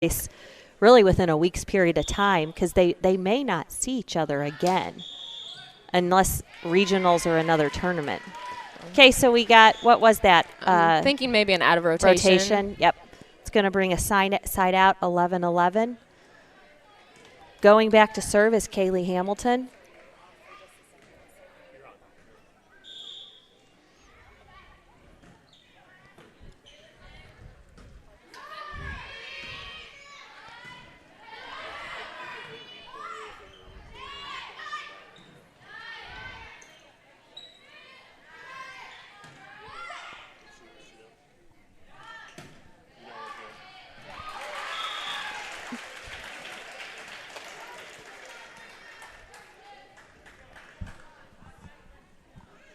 place really within a week's period of time because they may not see each other again unless regionals or another tournament. Okay, so we got, what was that? I'm thinking maybe an out of rotation. Yep. It's going to bring a side out 11-11. Going back to serve is Kaylee Hamilton.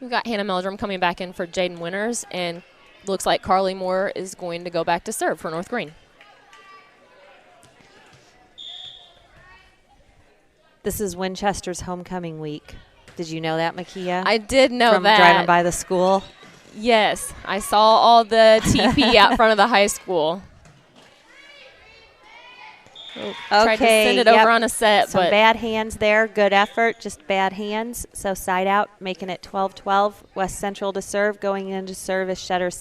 We've got Hannah Meldrum coming back in for Jaden Winters, and looks like Carly Moore is going to go back to serve for North Greene. This is Winchester's homecoming week. Did you know that, Makia? I did know From that. driving by the school? Yes, I saw all the TP out front of the high school. Okay, tried to send it over on a set, Some but bad hands there. Good effort, just bad hands. So side out, making it 12-12. West Central to serve. Going in to serve is setter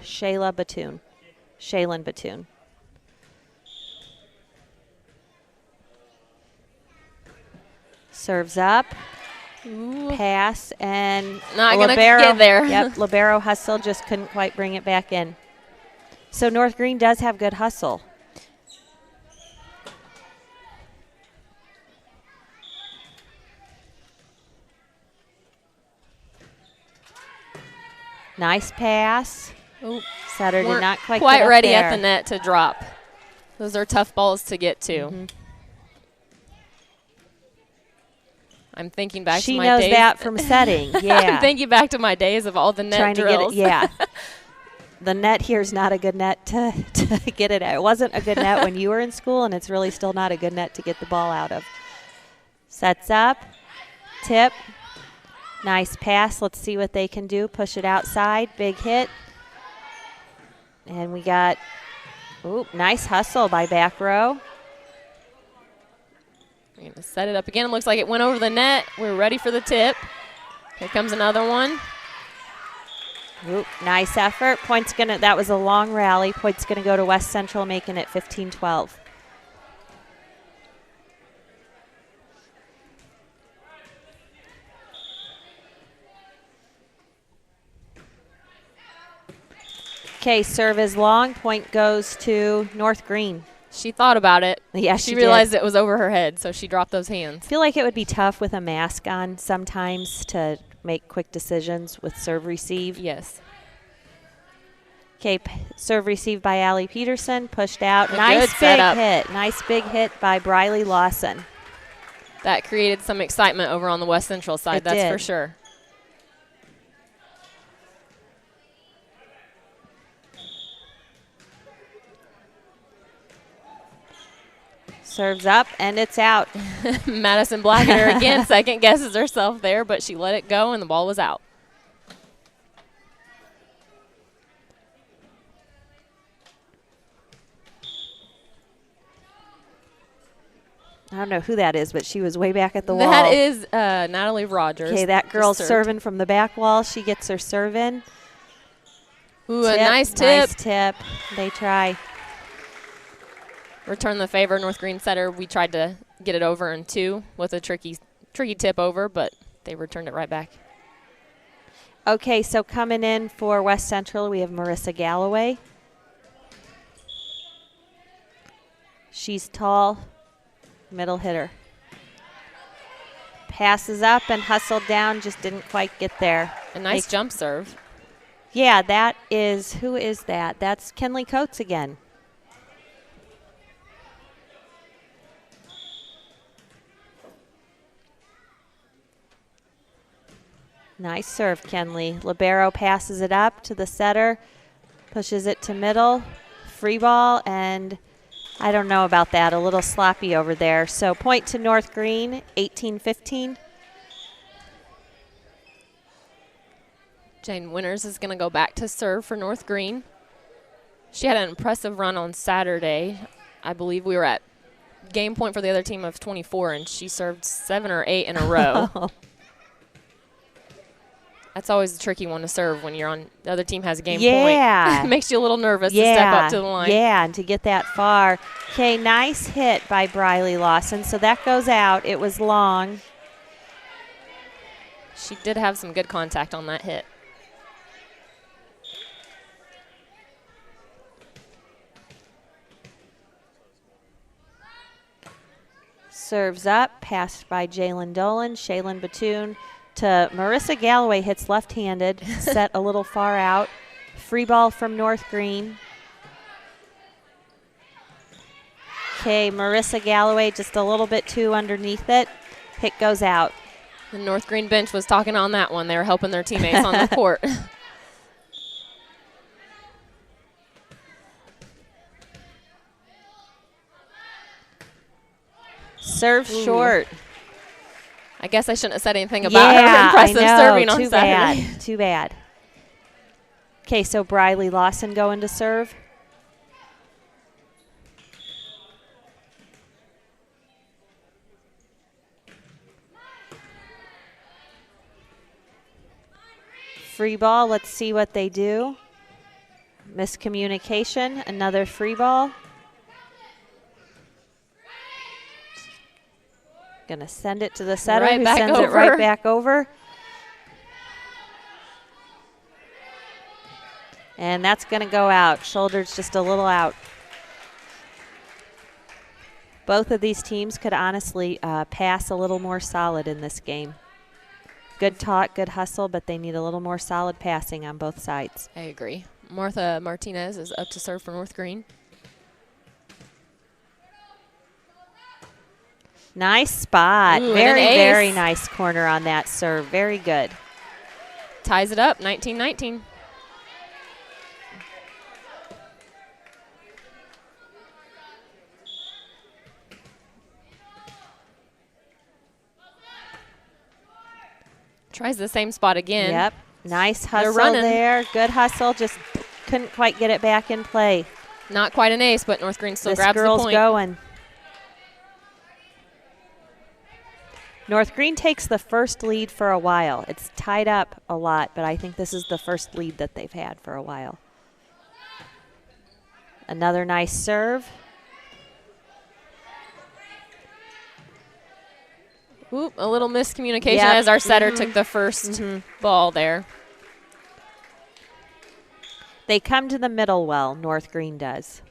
Shaylin Batoon. Serves up. ooh, Pass, and not going to get there. Yep, libero hustle, just couldn't quite bring it back in. So North Greene does have good hustle. Nice pass. Ooh, Setter did not quite quite get up ready there. at the net to drop. Those are tough balls to get to. Mm-hmm. I'm thinking back She to my knows days. that from setting. Yeah. I'm thinking back to my days of all the net Trying drills. to get it. Yeah. The net here is not a good net to get it at. It wasn't a good net when you were in school, and it's really still not a good net to get the ball out of. Sets up. Tip. Nice pass. Let's see what they can do. Push it outside. Big hit. And we got, nice hustle by back row. We're going to set it up again. It looks like it went over the net. We're ready for the tip. Here comes another one. Nice effort. That was a long rally. Point's gonna go to West Central, making it 15-12. Okay, serve is long. Point goes to North Greene. She thought about it. Yeah, she she realized did. it was over her head, so she dropped those hands. I feel like it would be tough with a mask on sometimes to make quick decisions with serve receive. Yes. Okay, serve received by Allie Peterson, pushed out. A Nice good big setup. hit. Nice big hit by Briley Lawson. That created some excitement over on the West Central side, It that's did. for sure. Serves up, and it's out. Madison Blacketer again second guesses herself there, but she let it go, and the ball was out. I don't know who that is, but she was way back at the wall. That is Natalie Rogers. Okay, that girl's Just served. serving from the back wall. She gets her serve in. Ooh, a nice tip. Nice tip. They try. Return the favor, North Greene setter. We tried to get it over in two with a tricky tip over, but they returned it right back. Okay, so coming in for West Central, we have Marissa Galloway. She's tall, middle hitter. Passes up and hustled down, just didn't quite get there. A nice jump serve. Yeah, that is, who is that? That's Kenley Coates again. Nice serve, Kenley. Libero passes it up to the setter, pushes it to middle, free ball, and I don't know about that. A little sloppy over there. So point to North Greene, 18-15. Jane Winters is going to go back to serve for North Greene. She had an impressive run on Saturday. I believe we were at game point for the other team of 24, and she served 7 or 8 in a row. That's always a tricky one to serve when you're on the other team has a game point. Makes you a little nervous to step up to the line. Yeah, and to get that far. Okay, nice hit by Briley Lawson. So that goes out. It was long. She did have some good contact on that hit. Serves up, passed by Jalen Dolan. Shaylin Batoon to Marissa Galloway, hits left-handed, set a little far out. Free ball from North Greene. Okay, Marissa Galloway just a little bit too underneath it. Hit goes out. The North Greene bench was talking on that one. They were helping their teammates on the court. Serve short. I guess I shouldn't have said anything about her impressive serving on Saturday. Too bad. Okay, so Briley Lawson going to serve. Free ball, let's see what they do. Miscommunication, another free ball. Gonna send it to the setter, who sends it right back over. And that's gonna go out. Shoulders just a little out. Both of these teams could honestly pass a little more solid in this game. Good talk, good hustle, but they need a little more solid passing on both sides. I agree. Martha Martinez is up to serve for North Greene. Nice spot. Ooh, very nice corner on that serve. Very good. Ties it up, 19-19. Tries the same spot again. Yep. Nice hustle there. Good hustle. Just couldn't quite get it back in play. Not quite an ace, but North Greene still grabs the point. This girl's going. North Greene takes the first lead for a while. It's tied up a lot, but I think this is the first lead that they've had for a while. Another nice serve. Oop, a little miscommunication as our setter took the first ball there. They come to the middle well, North Greene does.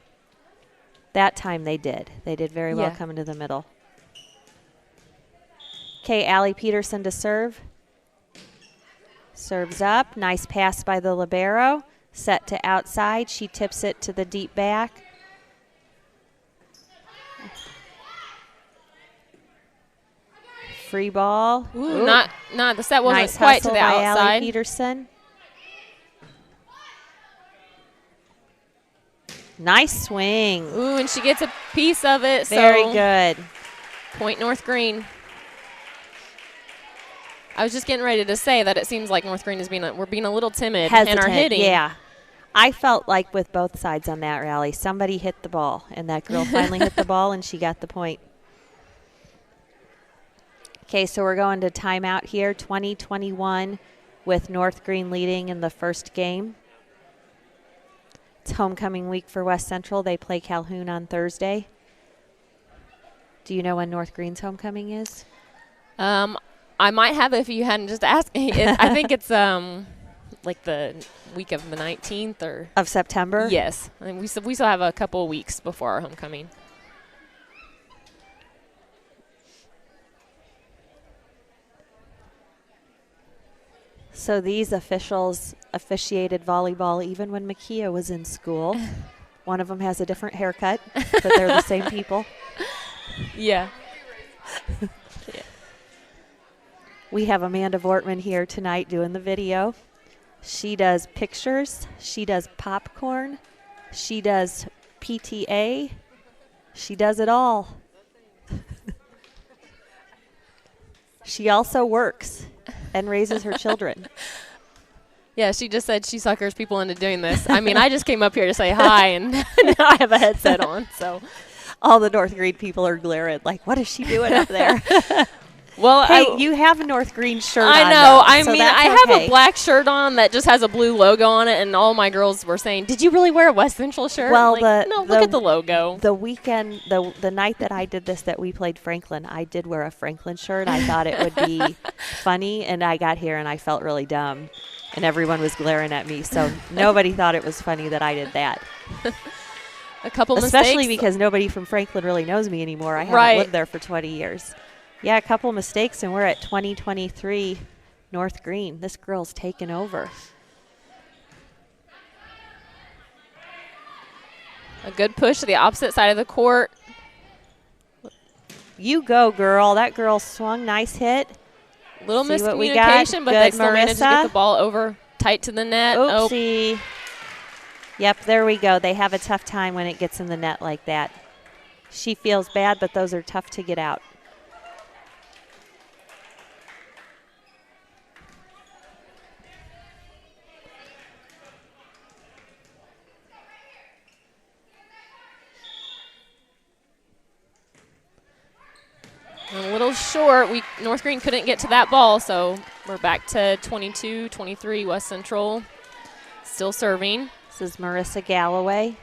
That time they did. They did very well coming to the middle. Okay, Allie Peterson to serve. Serves up. Nice pass by the libero. Set to outside. She tips it to the deep back. Free ball. Ooh, not the set wasn't nice quite to the by outside. Allie Peterson. Nice swing. Ooh, and she gets a piece of it. Very so good. Point North Greene. I was just getting ready to say that it seems like North Greene is we're being a little timid in our hitting. Yeah. I felt like with both sides on that rally, somebody hit the ball, and that girl finally hit the ball, and she got the point. Okay, so we're going to timeout here, 20-21, with North Greene leading in the first game. It's homecoming week for West Central. They play Calhoun on Thursday. Do you know when North Greene's homecoming is? I might have if you hadn't just asked me. I think it's like the week of the 19th or of September. Yes, I mean, we still have a couple of weeks before our homecoming. So these officials officiated volleyball even when Makia was in school. One of them has a different haircut, but they're the same people. Yeah. We have Amanda Vortman here tonight doing the video. She does pictures. She does popcorn. She does PTA. She does it all. She also works and raises her children. Yeah, she just said she suckers people into doing this. I mean, I just came up here to say hi, and now I have a headset on. So All the North Greene people are glaring, like, what is she doing up there? Well, hey, you have a North Greene shirt on. I know. Though, I so mean, that's I have okay. a black shirt on that just has a blue logo on it, and all my girls were saying, "Did you really wear a West Central shirt?" Well, like, no, look at the logo. The weekend, the night that I did this, that we played Franklin, I did wear a Franklin shirt. I thought it would be funny, and I got here and I felt really dumb, and everyone was glaring at me. So nobody thought it was funny that I did that. A couple Especially mistakes. because nobody from Franklin really knows me anymore. I haven't Right. lived there for 20 years. Yeah, a couple mistakes, and we're at 2023 North Greene. This girl's taken over. A good push to the opposite side of the court. You go, girl. That girl swung. Nice hit. Little See what we got. miscommunication, but Good, they still managed to Marissa. get the ball over tight to the net. Oopsie. Yep, there we go. They have a tough time when it gets in the net like that. She feels bad, but those are tough to get out. A little short. North Greene couldn't get to that ball, so we're back to 22-23 West Central. Still serving. This is Marissa Galloway,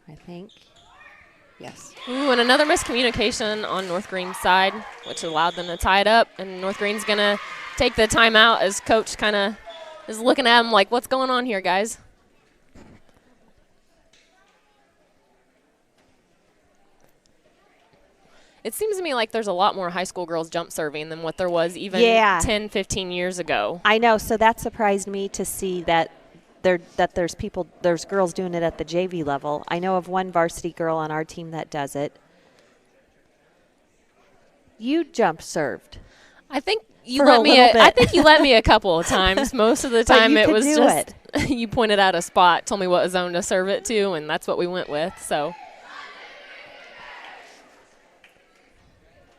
I think. Yes. Ooh, and another miscommunication on North Greene's side, which allowed them to tie it up. And North Greene's going to take the timeout as coach kind of is looking at him like, what's going on here, guys? It seems to me like there's a lot more high school girls jump serving than what there was even 10, 15 years ago. I know, so that surprised me to see that there's girls doing it at the JV level. I know of one varsity girl on our team that does it. You jump served. I think you let me. I think you let me a couple of times. Most of the time, it was just you pointed out a spot, told me what zone to serve it to, and that's what we went with. So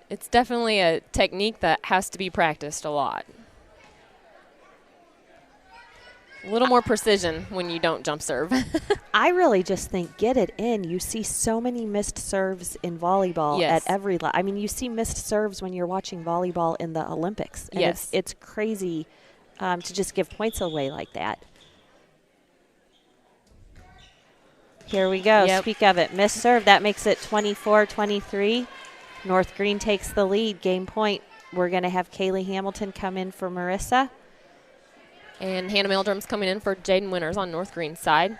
it's definitely a technique that has to be practiced a lot. A little more precision when you don't jump serve. I really just think get it in. You see so many missed serves in volleyball at every level. I mean, you see missed serves when you're watching volleyball in the Olympics. And it's crazy to just give points away like that. Here we go. Yep. Speak of it. Missed serve. That makes it 24-23. North Greene takes the lead. Game point. We're going to have Kaylee Hamilton come in for Marissa. And Hannah Meldrum's coming in for Jaden Winters on North Greene's side.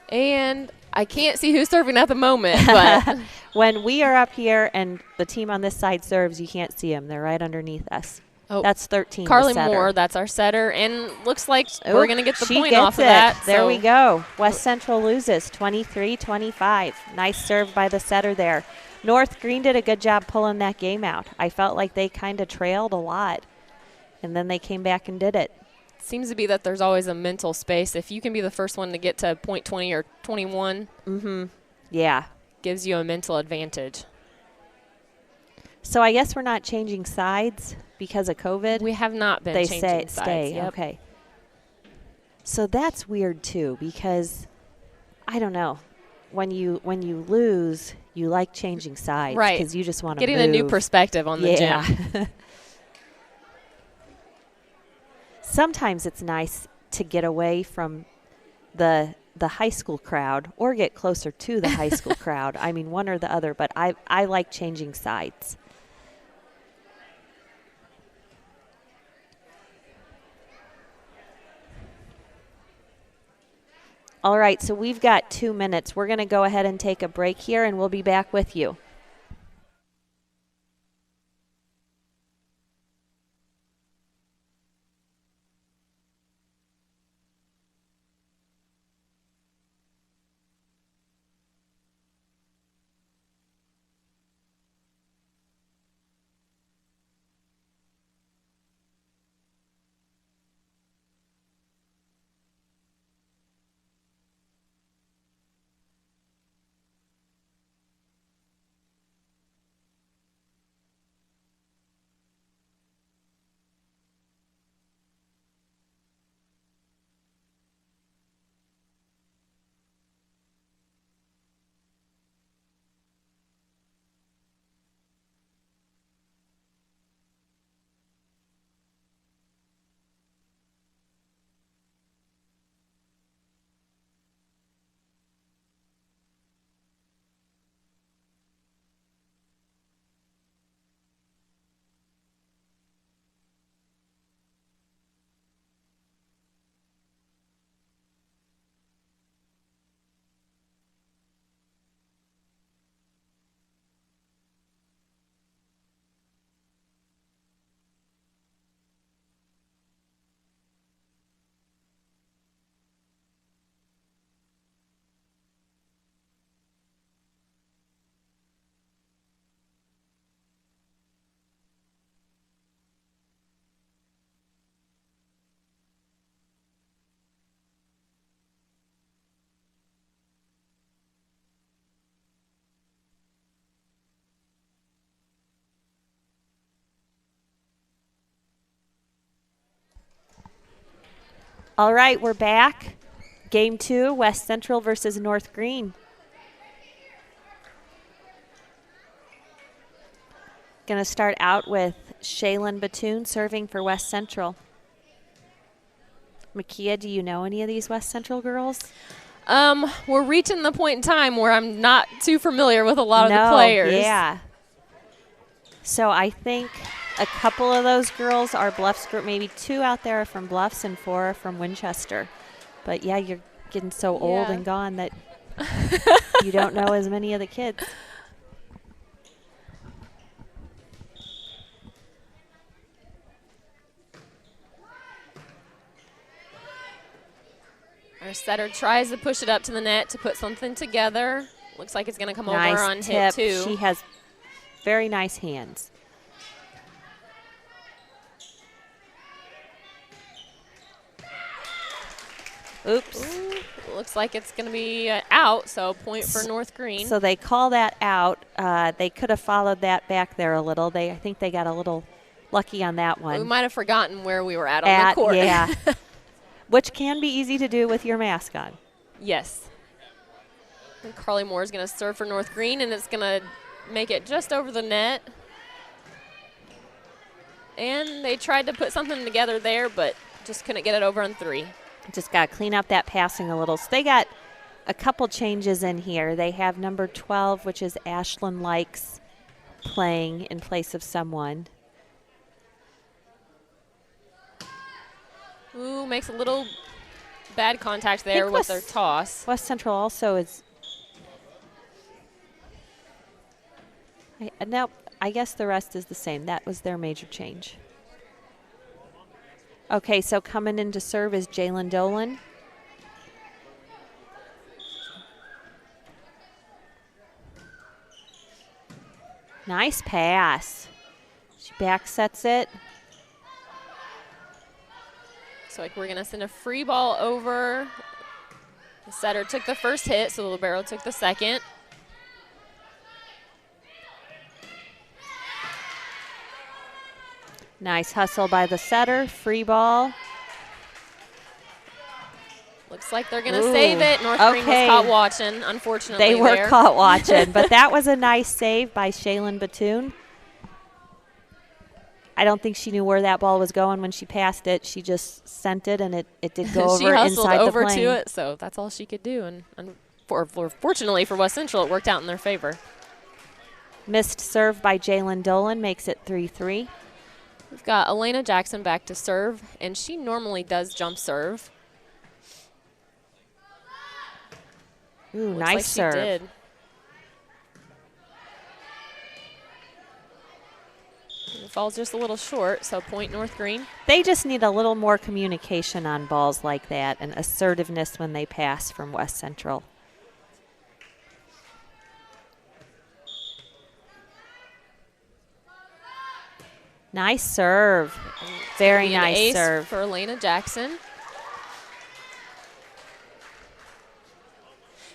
And I can't see who's serving at the moment, but when we are up here and the team on this side serves, you can't see them. They're right underneath us. Oh, that's 13. Carly Moore, that's our setter, and looks like we're going to get the point off of that. There we go. West Central loses 23-25. Nice serve by the setter there. North Greene did a good job pulling that game out. I felt like they kind of trailed a lot, and then they came back and did it. Seems to be that there's always a mental space. If you can be the first one to get to point 20 or 21, yeah, gives you a mental advantage. So I guess we're not changing sides because of COVID. We have not been changing sides. Stay. Yep. Okay. So that's weird too, because I don't know. When you lose, you like changing sides, right? Because you just want to getting a new perspective on the gym. Sometimes it's nice to get away from the high school crowd or get closer to the high school crowd. I mean, one or the other, but I like changing sides. All right, so we've got 2 minutes. We're going to go ahead and take a break here, and we'll be back with you. All right, we're back. Game 2, West Central versus North Greene. Going to start out with Shaylin Batoon serving for West Central. Makia, do you know any of these West Central girls? We're reaching the point in time where I'm not too familiar with a lot of the players. Yeah. So I think a couple of those girls are Bluffs group. Maybe 2 out there are from Bluffs and 4 are from Winchester. But, yeah, you're getting so old and gone that you don't know as many of the kids. Our setter tries to push it up to the net to put something together. Looks like it's going to come over on tip. hit 2. She has very nice hands. Oops. Ooh, looks like it's going to be out, so point for North Greene. So they call that out. They could have followed that back there a little. I think they got a little lucky on that one. We might have forgotten where we were at on the court. Yeah. Which can be easy to do with your mask on. Yes. And Carly Moore is going to serve for North Greene, and it's going to make it just over the net. And they tried to put something together there, but just couldn't get it over on 3. Just got to clean up that passing a little. So they got a couple changes in here. They have number 12, which is Ashlyn Likes, playing in place of someone. Ooh, makes a little bad contact there with their toss. West Central also is. No, I guess the rest is the same. That was their major change. Okay, so coming in to serve is Jalen Dolan. Nice pass. She back sets it. So like we're going to send a free ball over. The setter took the first hit, so the libero took the second. Nice hustle by the setter. Free ball. Looks like they're going to save it. North Greene was caught watching, unfortunately. They were caught watching, but that was a nice save by Shaylin Batoon. I don't think she knew where that ball was going when she passed it. She just sent it, and it did go over she hustled inside over the plane. to it, so that's all she could do. And fortunately for West Central, it worked out in their favor. Missed serve by Jalen Dolan makes it 3-3. We've got Elena Jackson back to serve, and she normally does jump serve. Ooh, Looks nice like serve. She did. It falls just a little short, so point North Greene. They just need a little more communication on balls like that and assertiveness when they pass from West Central. Nice serve. Very nice ace serve. For Elena Jackson.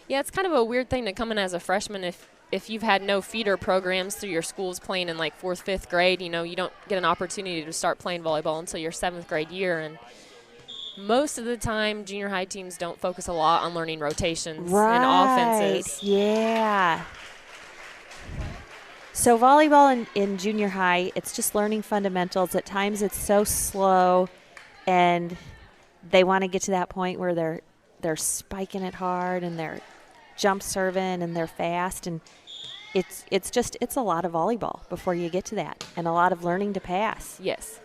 Yeah, it's kind of a weird thing to come in as a freshman if you've had no feeder programs through your schools playing in like 4th, 5th grade. You know, you don't get an opportunity to start playing volleyball until your 7th grade year. And most of the time, junior high teams don't focus a lot on learning rotations and offenses. Yeah. So volleyball in junior high, it's just learning fundamentals. At times it's so slow, and they want to get to that point where they're spiking it hard and they're jump serving and they're fast, and it's a lot of volleyball before you get to that, and a lot of learning to pass. Yes.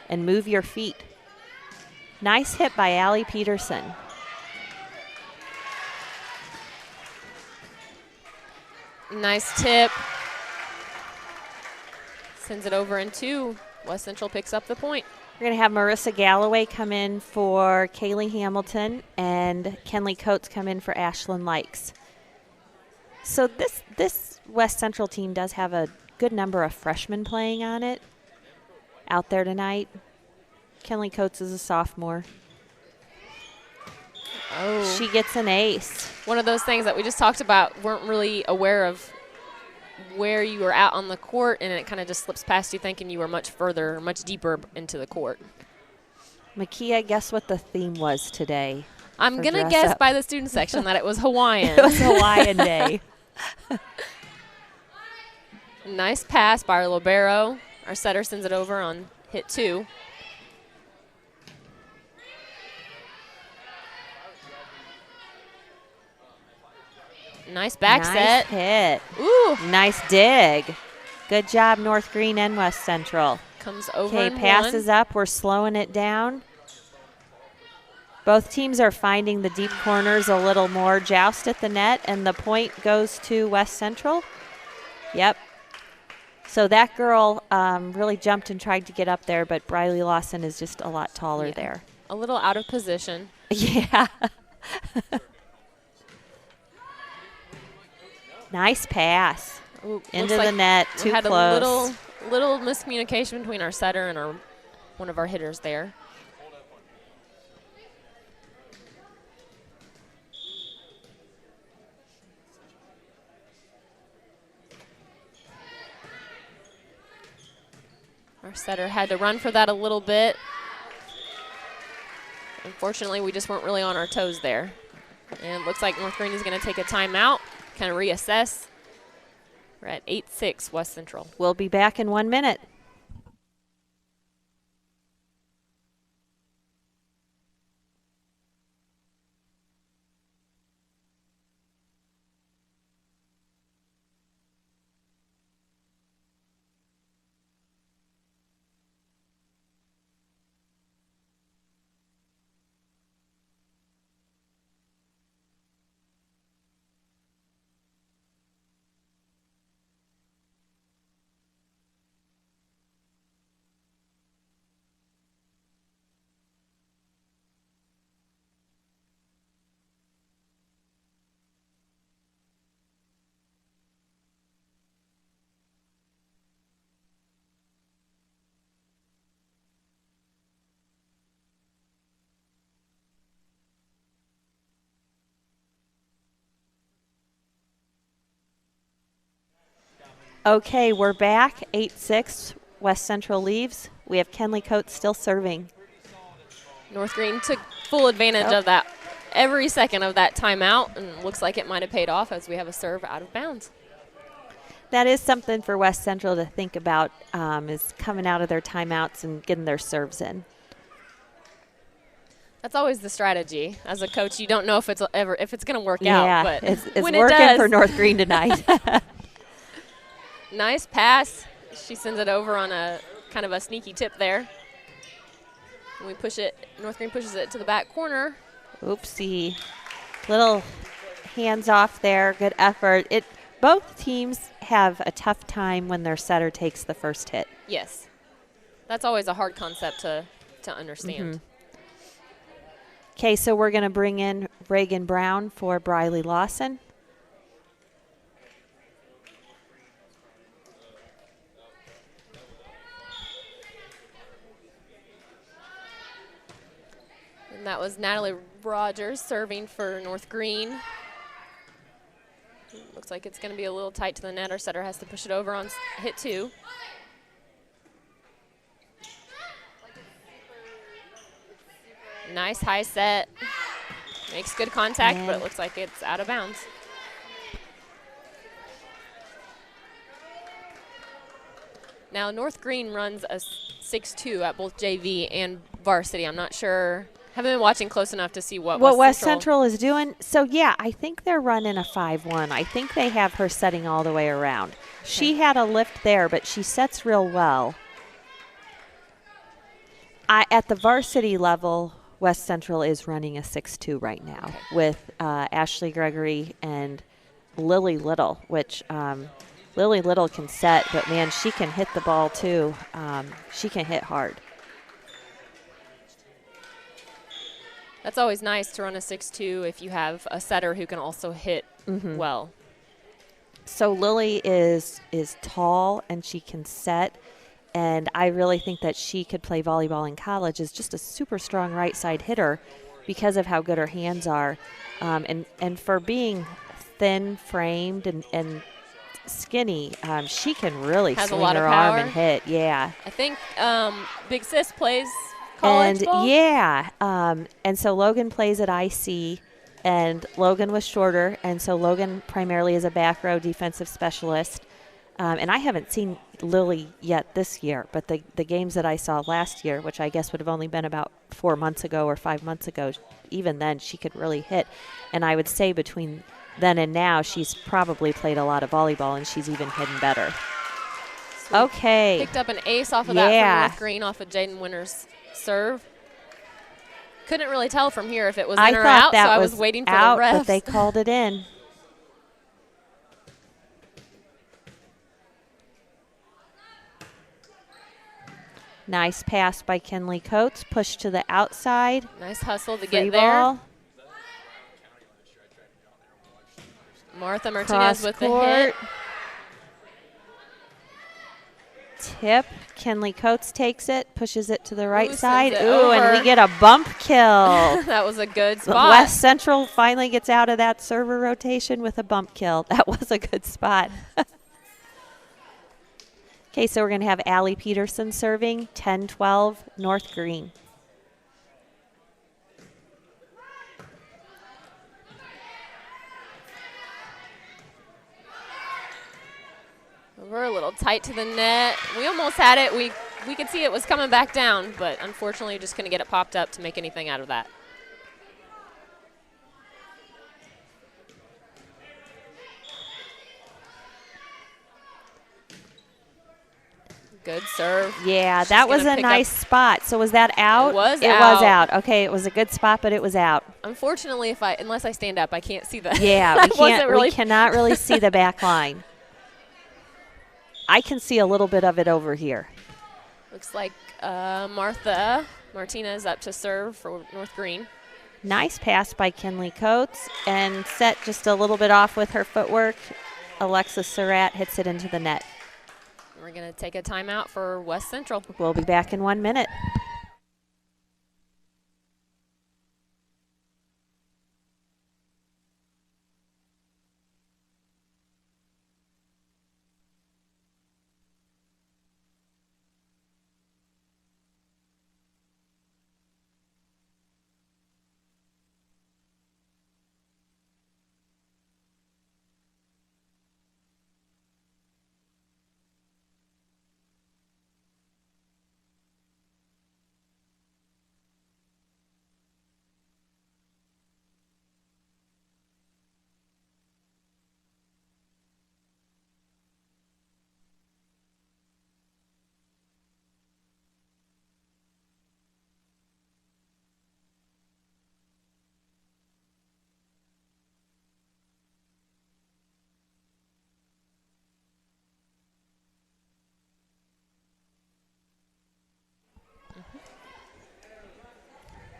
And move your feet. Nice hit by Allie Peterson. Nice tip. Sends it over in 2. West Central picks up the point. We're going to have Marissa Galloway come in for Kaylee Hamilton and Kenley Coates come in for Ashlyn Likes. So this West Central team does have a good number of freshmen playing on it out there tonight. Kenley Coates is a sophomore. Oh. She gets an ace. One of those things that we just talked about, weren't really aware of where you were out on the court, and it kind of just slips past you thinking you were much further, much deeper into the court. Makia, guess what the theme was today? I'm going to guess by the student section that it was Hawaiian. It was Hawaiian Day. Nice pass by our libero. Our setter sends it over on hit 2. Nice back set. Hit. Ooh. Nice dig. Good job, North Greene and West Central. Comes over. Okay, passes up. We're slowing it down. Both teams are finding the deep corners a little more. Joust at the net, and the point goes to West Central. Yep. So that girl really jumped and tried to get up there, but Briley Lawson is just a lot taller there. A little out of position. Yeah. Nice pass. Ooh, into the net, too had close. A little miscommunication between our setter and one of our hitters there. Our setter had to run for that a little bit. Unfortunately, we just weren't really on our toes there. And it looks like North Greene is going to take a timeout, kind of reassess. We're at 8-6 West Central. We'll be back in 1 minute. Okay, we're back. 8-6. West Central leaves. We have Kenley Coates still serving. North Greene took full advantage of that every second of that timeout, and looks like it might have paid off as we have a serve out of bounds. That is something for West Central to think about, is coming out of their timeouts and getting their serves in. That's always the strategy. As a coach, you don't know if it's going to work out. But it's when working it does, for North Greene tonight. Nice pass. She sends it over on a kind of a sneaky tip there. And we push it. North Greene pushes it to the back corner. Oopsie. Little hands off there. Good effort. Both teams have a tough time when their setter takes the first hit. Yes. That's always a hard concept to understand. Okay, so we're going to bring in Reagan Brown for Briley Lawson. And that was Natalie Rogers serving for North Greene. Looks like it's going to be a little tight to the net. Our setter has to push it over on hit 2. Nice high set. Makes good contact, but it looks like it's out of bounds. Now, North Greene runs a 6-2 at both JV and varsity. I'm not sure. Haven't been watching close enough to see what West Central is doing. So, yeah, I think they're running a 5-1. I think they have her setting all the way around. Okay. She had a lift there, but she sets real well. At the varsity level, West Central is running a 6-2 right now with Ashley Gregory and Lily Little, which Lily Little can set, but, man, she can hit the ball too. She can hit hard. That's always nice to run a 6-2 if you have a setter who can also hit well. So Lily is tall and she can set, and I really think that she could play volleyball in college as just a super strong right side hitter because of how good her hands are. And for being thin framed and skinny, she can really swing her arm and hit. Yeah. I think Big Sis plays College and ball? yeah, and so Logan plays at IC, and Logan was shorter, and so Logan primarily is a back row defensive specialist. And I haven't seen Lily yet this year, but the games that I saw last year, which I guess would have only been about 4 months ago or 5 months ago, even then she could really hit. And I would say between then and now, she's probably played a lot of volleyball, and she's even hitting better. So okay. Picked up an ace off of that from North Greene off of Jaden Winter's serve. Couldn't really tell from here if it was in or out, so I was waiting for the refs. But they called it in. Nice pass by Kinley Coates. Push to the outside. Nice hustle to Free get ball. there. Martha Martinez with the hit. Tip. Kinley Coates takes it, pushes it to the right side. Ooh, and we get a bump kill. That was a good spot. West Central finally gets out of that server rotation with a bump kill. That was a good spot. Okay, so we're going to have Allie Peterson serving, 10-12, North Greene. We're a little tight to the net. We almost had it. We could see it was coming back down, but unfortunately just couldn't get it popped up to make anything out of that. Good serve. Yeah, that was a nice spot. So was that out? It was out. It was out. Okay, it was a good spot, but it was out. Unfortunately, unless I stand up, I can't see that. Yeah, we cannot really see the back line. I can see a little bit of it over here. Looks like Martha Martinez up to serve for North Greene. Nice pass by Kinley Coates, and set just a little bit off with her footwork. Alexis Surratt hits it into the net. We're going to take a timeout for West Central. We'll be back in 1 minute.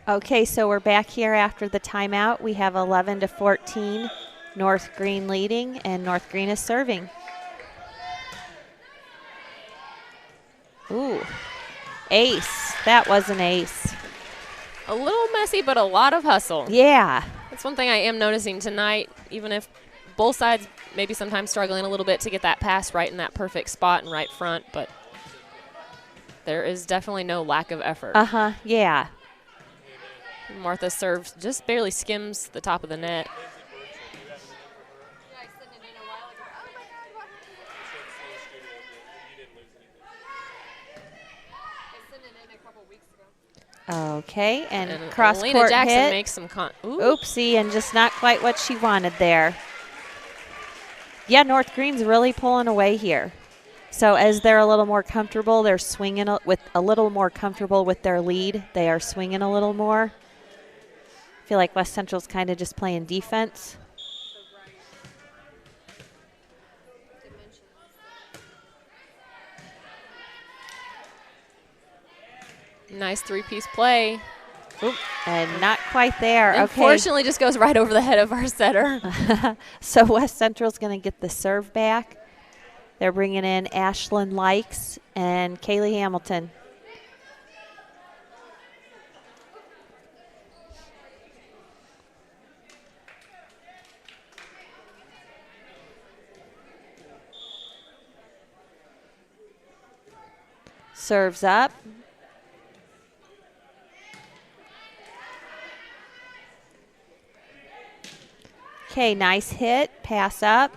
Okay, so we're back here after the timeout. We have 11-14, North Greene leading, and North Greene is serving. Ooh, ace. That was an ace. A little messy, but a lot of hustle. Yeah. That's one thing I am noticing tonight, even if both sides maybe sometimes struggling a little bit to get that pass right in that perfect spot and right front, but there is definitely no lack of effort. Yeah. Martha serves, just barely skims the top of the net. Okay, and cross court Elena Jackson hit. Makes some Oopsie, and just not quite what she wanted there. Yeah, North Greene's really pulling away here. So as they're a little more comfortable, they're swinging with a little more comfortable with their lead. They are swinging a little more. I feel like West Central's kind of just playing defense. Nice three-piece play. Oop, and not quite there. Unfortunately, just goes right over the head of our setter. So West Central's going to get the serve back. They're bringing in Ashlyn Likes and Kaylee Hamilton. Serves up. Okay, nice hit. Pass up.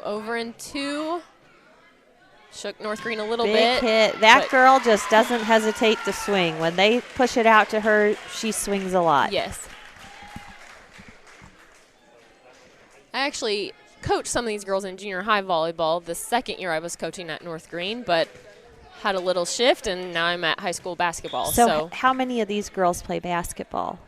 Over in 2. Shook North Greene a little Big bit. hit. That girl just doesn't hesitate to swing. When they push it out to her, she swings a lot. Yes. I actually coached some of these girls in junior high volleyball the second year I was coaching at North Greene, but had a little shift, and now I'm at high school basketball. So how many of these girls play basketball?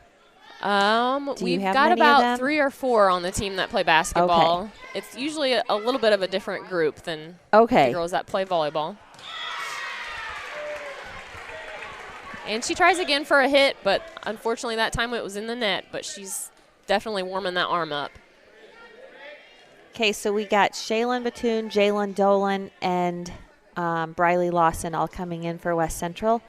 We've got about 3 or 4 on the team that play basketball. Okay. It's usually a little bit of a different group than the girls that play volleyball. And she tries again for a hit, but unfortunately that time it was in the net, but she's definitely warming that arm up. Okay, so we got Shaylin Batoon, Jalen Dolan, and Briley Lawson all coming in for West Central.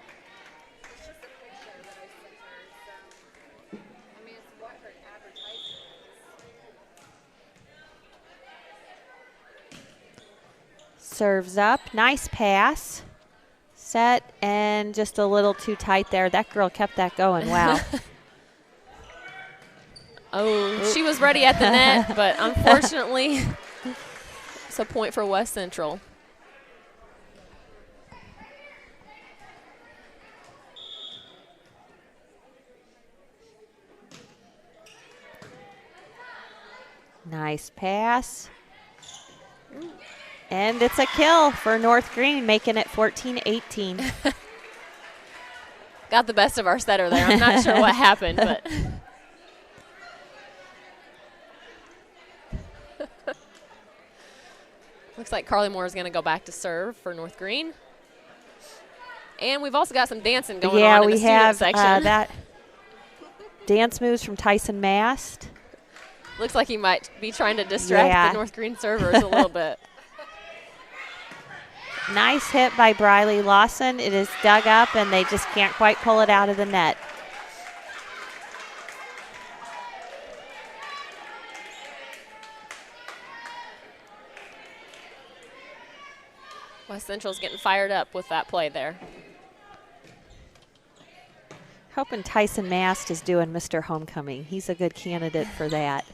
Serves up. Nice pass. Set, and just a little too tight there. That girl kept that going. Wow. She was ready at the net, but unfortunately, it's a point for West Central. Nice pass. And it's a kill for North Greene, making it 14-18. Got the best of our setter there. I'm not sure what happened, but. Looks like Carly Moore is going to go back to serve for North Greene. And we've also got some dancing going on in the student section. Yeah, we have that dance moves from Tyson Mast. Looks like he might be trying to distract the North Greene servers a little bit. Nice hit by Briley Lawson. It is dug up, and they just can't quite pull it out of the net. West Central's getting fired up with that play there. Hoping Tyson Mast is doing Mr. Homecoming. He's a good candidate for that.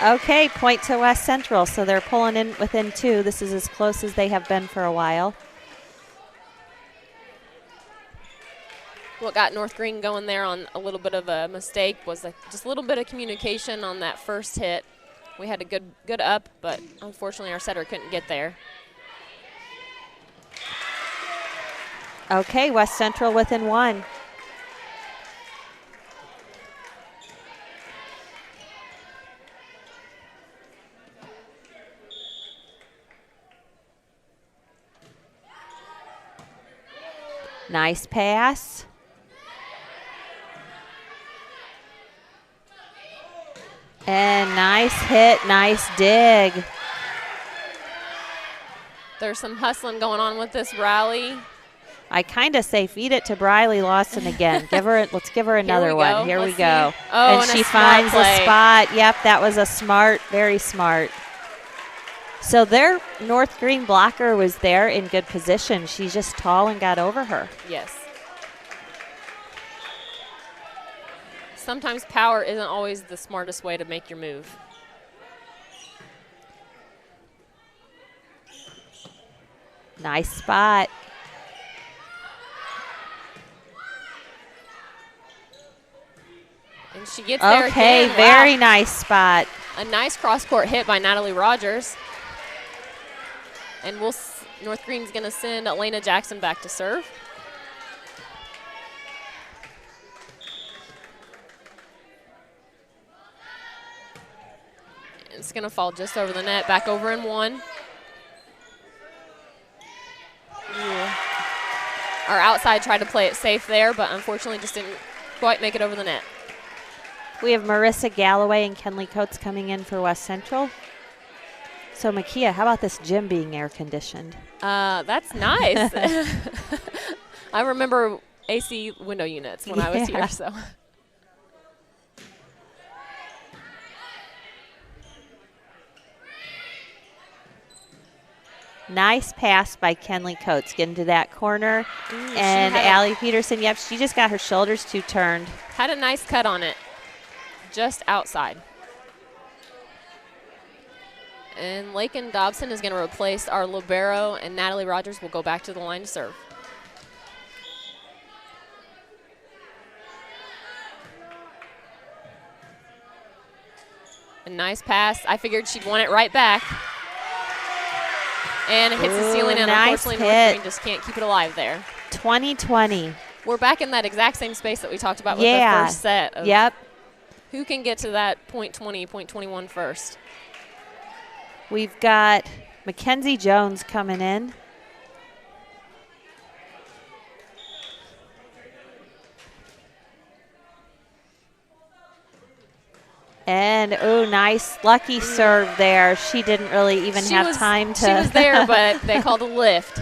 Okay, point to West Central. So they're pulling in within 2. This is as close as they have been for a while. What got North Greene going there on a little bit of a mistake was just a little bit of communication on that first hit. We had a good up, but unfortunately our setter couldn't get there. Okay, West Central within 1. Nice pass. And nice hit, nice dig. There's some hustling going on with this rally. I kind of say feed it to Briley Lawson again. Let's give her another one. Here we go. Oh, and she finds a spot. Yep, that was a very smart. So their North Greene blocker was there in good position. She's just tall and got over her. Yes. Sometimes power isn't always the smartest way to make your move. Nice spot. And she gets there again. Okay, very nice spot. A nice cross-court hit by Natalie Rogers. And North Greene's going to send Elena Jackson back to serve. It's going to fall just over the net, back over in 1. Yeah. Our outside tried to play it safe there, but unfortunately just didn't quite make it over the net. We have Marissa Galloway and Kenley Coates coming in for West Central. So, Makia, how about this gym being air conditioned? That's nice. I remember AC window units when I was here, so. Nice pass by Kenley Coates. Get into that corner. Ooh, And Allie Peterson, yep, she just got her shoulders too turned. Had a nice cut on it, just outside. And Lakin Dobson is going to replace our libero, and Natalie Rogers will go back to the line to serve. A nice pass. I figured she'd want it right back. And it hits the ceiling, and nice unfortunately North Greene just can't keep it alive there. 20-20. We're back in that exact same space that we talked about with the first set. Of who can get to that point 20, point 21 first? We've got Mackenzie Jones coming in. And, oh, nice, lucky serve there. She didn't really even have time to. She was there, but they called a lift.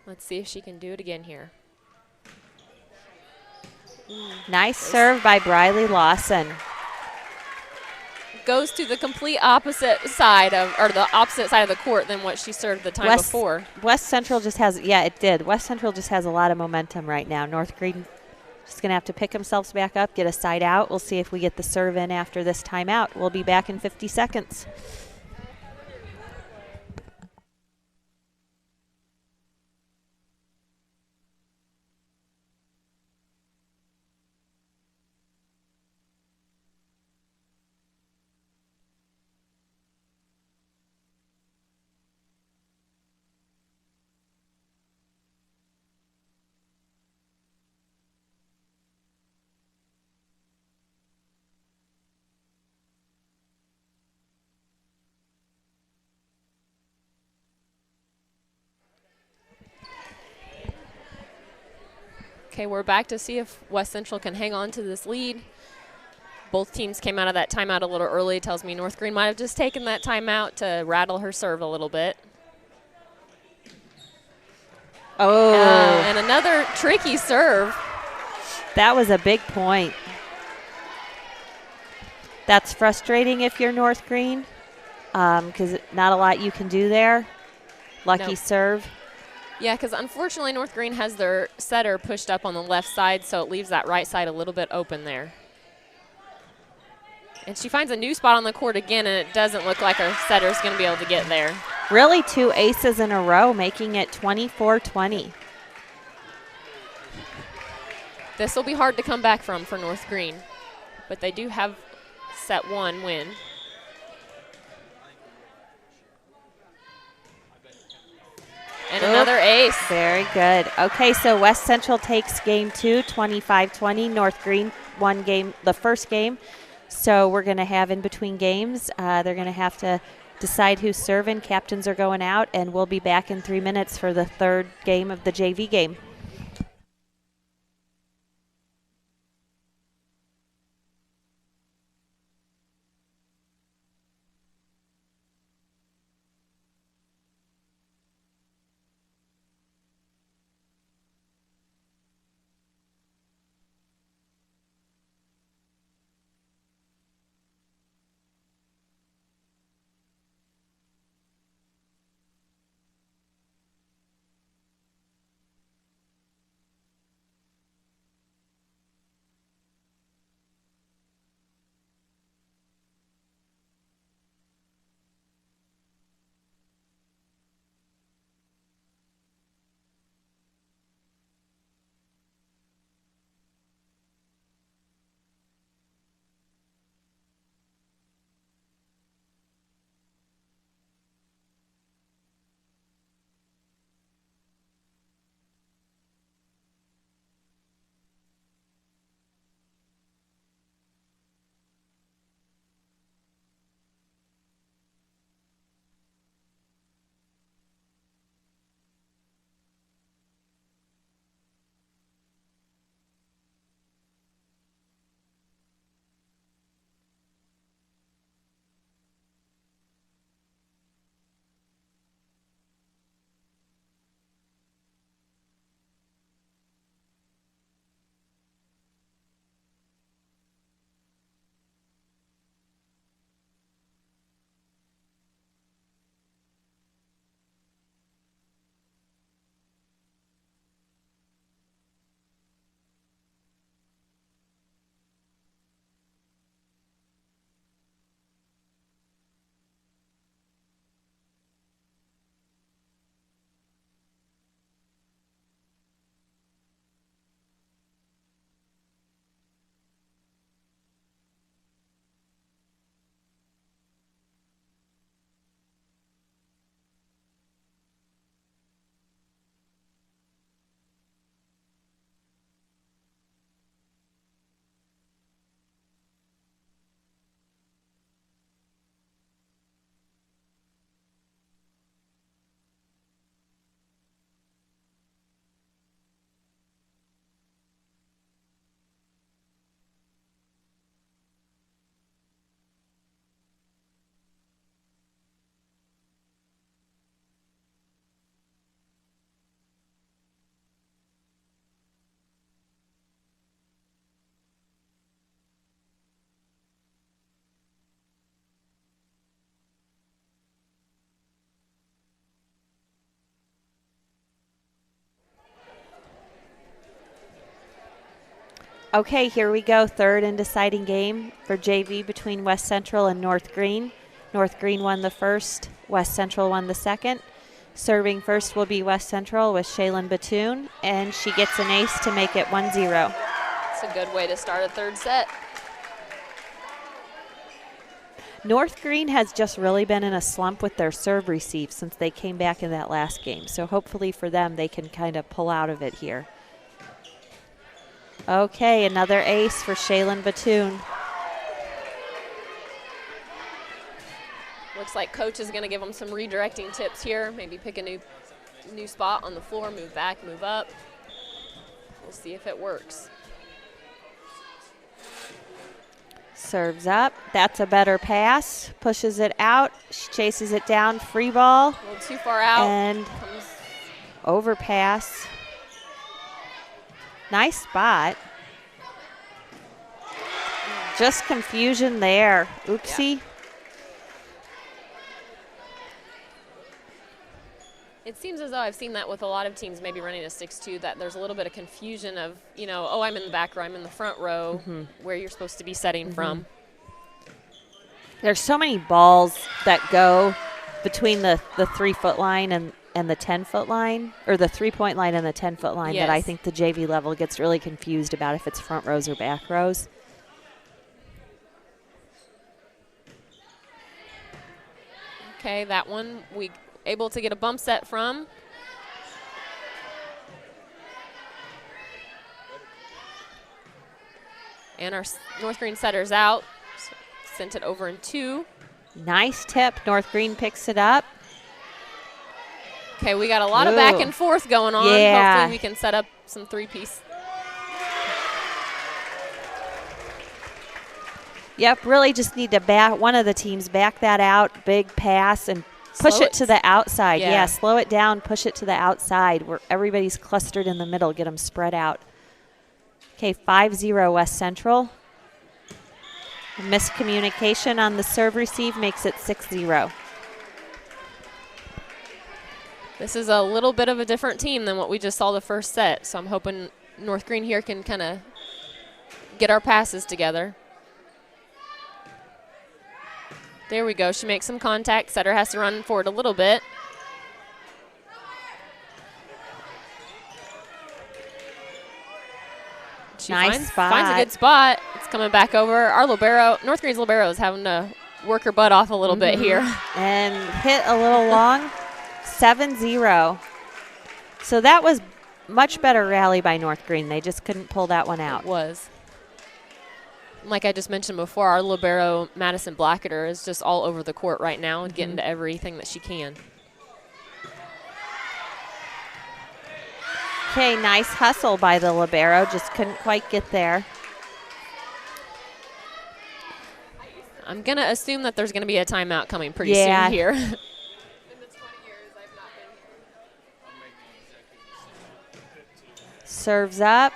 Let's see if she can do it again here. Nice serve by Briley Lawson. Goes to the complete opposite side of, or the opposite side of the court than what she served the time before. West Central just has, yeah, it did. West Central just has a lot of momentum right now. North Greene just going to have to pick themselves back up, get a side out. We'll see if we get the serve in after this timeout. We'll be back in 50 seconds. Okay, we're back to see if West Central can hang on to this lead. Both teams came out of that timeout a little early. Tells me North Greene might have just taken that timeout to rattle her serve a little bit. Oh. And another tricky serve. That was a big point. That's frustrating if you're North Greene, because not a lot you can do there. Lucky serve. Yeah, because unfortunately North Greene has their setter pushed up on the left side, so it leaves that right side a little bit open there. And she finds a new spot on the court again, and it doesn't look like her setter's going to be able to get there. Really 2 aces in a row, making it 24-20. This will be hard to come back from for North Greene, but they do have set 1 win. And another ace. Very good. Okay, so West Central takes game 2, 25-20. North Greene won the first game. So we're going to have in between games. They're going to have to decide who's serving. Captains are going out, and we'll be back in 3 minutes for the third game of the JV game. Okay, here we go. Third and deciding game for JV between West Central and North Greene. North Greene won the first. West Central won the second. Serving first will be West Central with Shaylin Batoon, and she gets an ace to make it 1-0. It's a good way to start a third set. North Greene has just really been in a slump with their serve receive since they came back in that last game. So hopefully for them, they can kind of pull out of it here. Okay, another ace for Shaylin Batoon. Looks like coach is going to give them some redirecting tips here. Maybe pick a new spot on the floor, move back, move up. We'll see if it works. Serves up. That's a better pass. Pushes it out. She chases it down. Free ball. A little too far out. And overpass. Nice spot. Just confusion there. Oopsie. Yeah. It seems as though I've seen that with a lot of teams maybe running a 6-2, that there's a little bit of confusion of, you know, oh, I'm in the back row, I'm in the front row, where you're supposed to be setting from. There's so many balls that go between the 3-foot line and the 10-foot line, or the 3-point line and the 10-foot line, that I think the JV level gets really confused about if it's front rows or back rows. Okay, that one we able to get a bump set from. And our North Greene setter's out. So sent it over in 2. Nice tip. North Greene picks it up. Okay, we got a lot of back and forth going on. Yeah. Hopefully we can set up some 3-piece. Yep, really just need to back one of the teams, back that out, big pass, and push it to the outside. Yeah, slow it down, push it to the outside where everybody's clustered in the middle, get them spread out. Okay, 5-0 West Central. Miscommunication on the serve receive makes it 6-0. This is a little bit of a different team than what we just saw the first set, so I'm hoping North Greene here can kind of get our passes together. There we go. She makes some contact. Setter has to run forward a little bit. She finds a good spot. It's coming back over. Our libero, North Greene's libero, is having to work her butt off a little bit here. And hit a little long. 7-0. So that was much better rally by North Greene. They just couldn't pull that one out. It was. Like I just mentioned before, our libero, Madison Blacketer, is just all over the court right now and getting to everything that she can. Okay, nice hustle by the libero. Just couldn't quite get there. I'm going to assume that there's going to be a timeout coming pretty soon here. Serves up.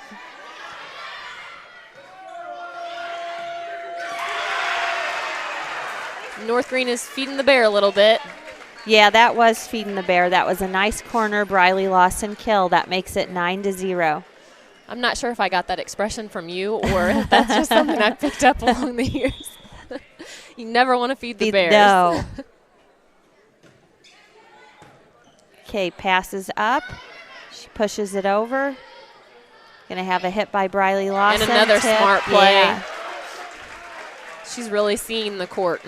North Greene is feeding the bear a little bit. Yeah, that was feeding the bear. That was a nice corner. Briley Lawson kill. That makes it 9-0. I'm not sure if I got that expression from you or if that's just something I picked up along the years. You never want to feed the bears. No. Okay, passes up. She pushes it over. Going to have a hit by Briley Lawson. And another smart play. Yeah. She's really seeing the court.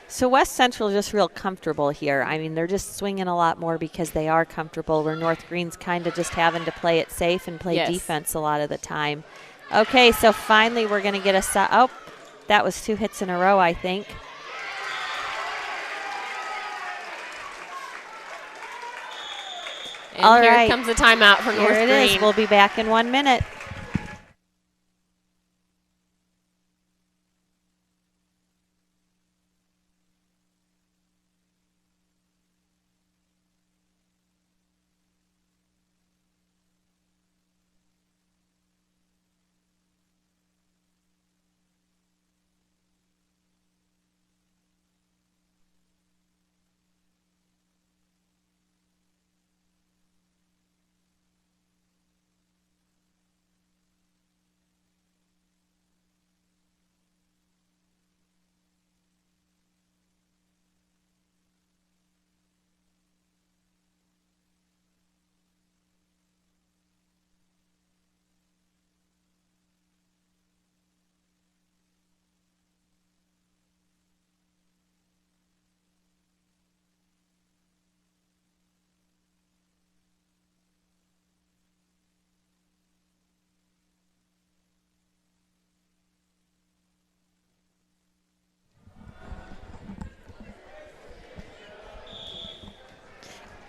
So West Central just real comfortable here. I mean, they're just swinging a lot more because they are comfortable, where North Greene's kind of just having to play it safe and play defense a lot of the time. Okay, so finally we're going to get a oh, that was 2 hits in a row, I think. And all here comes the timeout for North Greene. Here it is. We'll be back in 1 minute.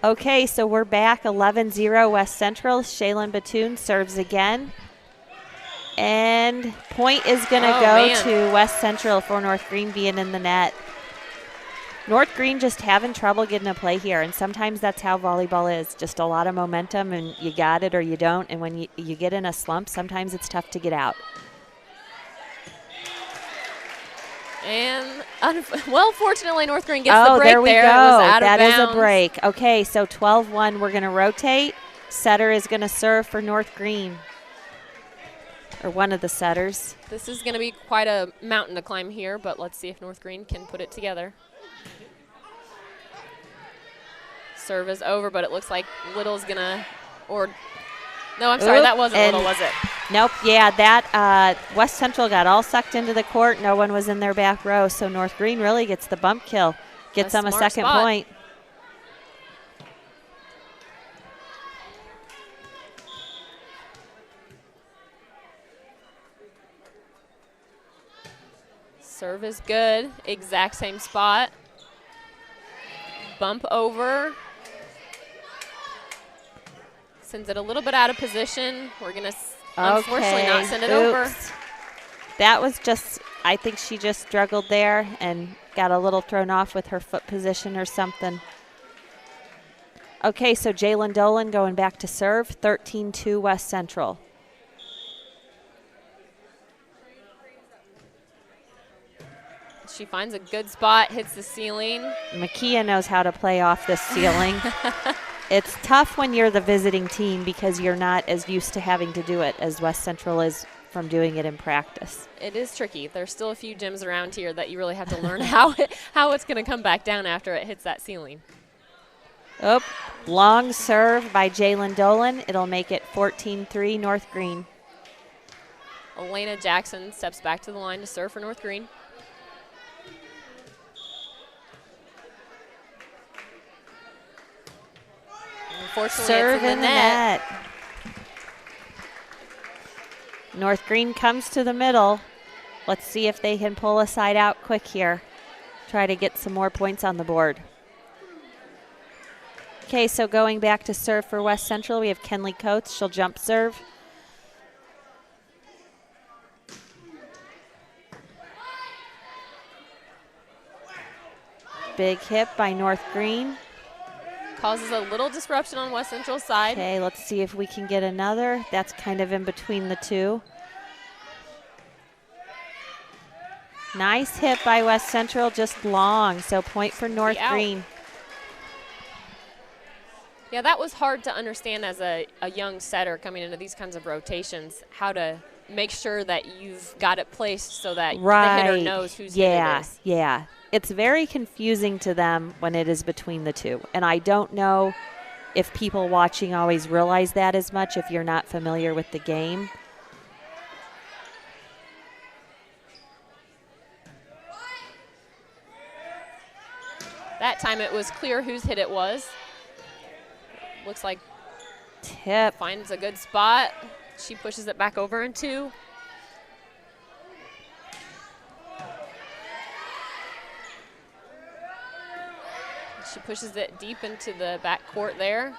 Okay, so we're back 11-0 West Central. Shaylin Batoon serves again. And point is going to go to West Central for North Greene being in the net. North Greene just having trouble getting a play here, and sometimes that's how volleyball is. Just a lot of momentum, and you got it or you don't. And when you get in a slump, sometimes it's tough to get out. And, well, fortunately, North Greene gets the break there we go. It was out of that bounds. Is a break. Okay, so 12-1, we're going to rotate. Setter is going to serve for North Greene, or one of the setters. This is going to be quite a mountain to climb here, but let's see if North Greene can put it together. Serve is over, but it looks like Little's going to, no, I'm sorry, that wasn't Little, was it? Nope, yeah, that West Central got all sucked into the court. No one was in their back row, so North Greene really gets the bump kill. Gets them a second point. Serve is good, exact same spot. Bump over. Sends it a little bit out of position. We're going to unfortunately not send it over. That was just, I think she just struggled there and got a little thrown off with her foot position or something. Okay, so Jalen Dolan going back to serve, 13-2 West Central. She finds a good spot, hits the ceiling. Makia knows how to play off this ceiling. It's tough when you're the visiting team because you're not as used to having to do it as West Central is from doing it in practice. It is tricky. There's still a few gyms around here that you really have to learn how it's going to come back down after it hits that ceiling. Oh, long serve by Jalen Dolan. It'll make it 14-3 North Greene. Elena Jackson steps back to the line to serve for North Greene. Unfortunately, serve it's in the net. North Greene comes to the middle. Let's see if they can pull a side out quick here. Try to get some more points on the board. Okay, so going back to serve for West Central, we have Kenley Coates. She'll jump serve. Big hit by North Greene. Causes a little disruption on West Central's side. Okay, let's see if we can get another. That's kind of in between the two. Nice hit by West Central, just long, so point for North Greene. Yeah, that was hard to understand as a young setter coming into these kinds of rotations, how to make sure that you've got it placed so that the hitter knows whose hit it is. Yeah. It's very confusing to them when it is between the two. And I don't know if people watching always realize that as much if you're not familiar with the game. That time it was clear whose hit it was. Looks like Tip finds a good spot. She pushes it back over in two. She pushes it deep into the back court there.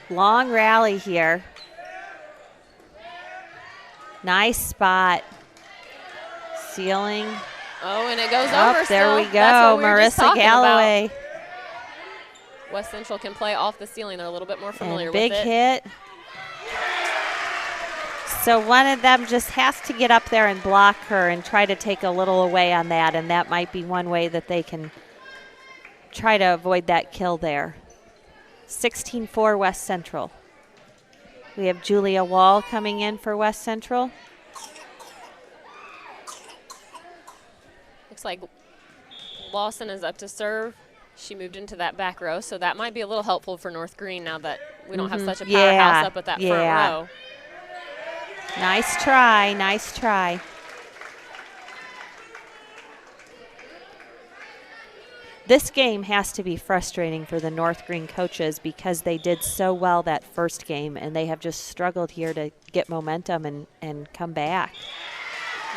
Long rally here. Nice spot. Ceiling. Oh, and it goes over There still. we go. That's what we were just Marissa talking Galloway. about. West Central can play off the ceiling. They're a little bit more familiar with big it. hit. So one of them just has to get up there and block her and try to take a little away on that, and that might be one way that they can try to avoid that kill there. 16-4 West Central. We have Julia Wall coming in for West Central. Looks like Lawson is up to serve. She moved into that back row, so that might be a little helpful for North Greene now that we don't have such a powerhouse up at that front row. Nice try, nice try. This game has to be frustrating for the North Greene coaches because they did so well that first game, and they have just struggled here to get momentum and come back.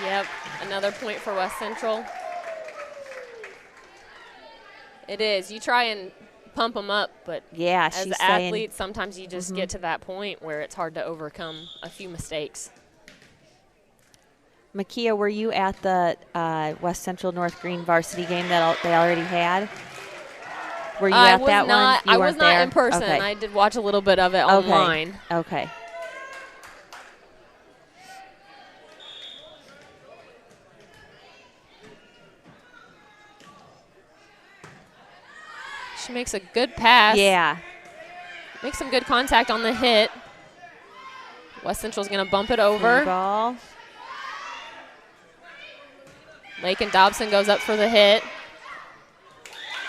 Yep, another point for West Central. It is. You try and pump them up, but yeah, as she's athletes, saying, sometimes you just get to that point where it's hard to overcome a few mistakes. Makia, were you at the West Central North Greene varsity game that they already had? Were you at that one? You I weren't was not there? in person. Okay. I did watch a little bit of it online. Okay. She makes a good pass. Yeah. Makes some good contact on the hit. West Central's going to bump it over. Free ball. Lake and Dobson goes up for the hit.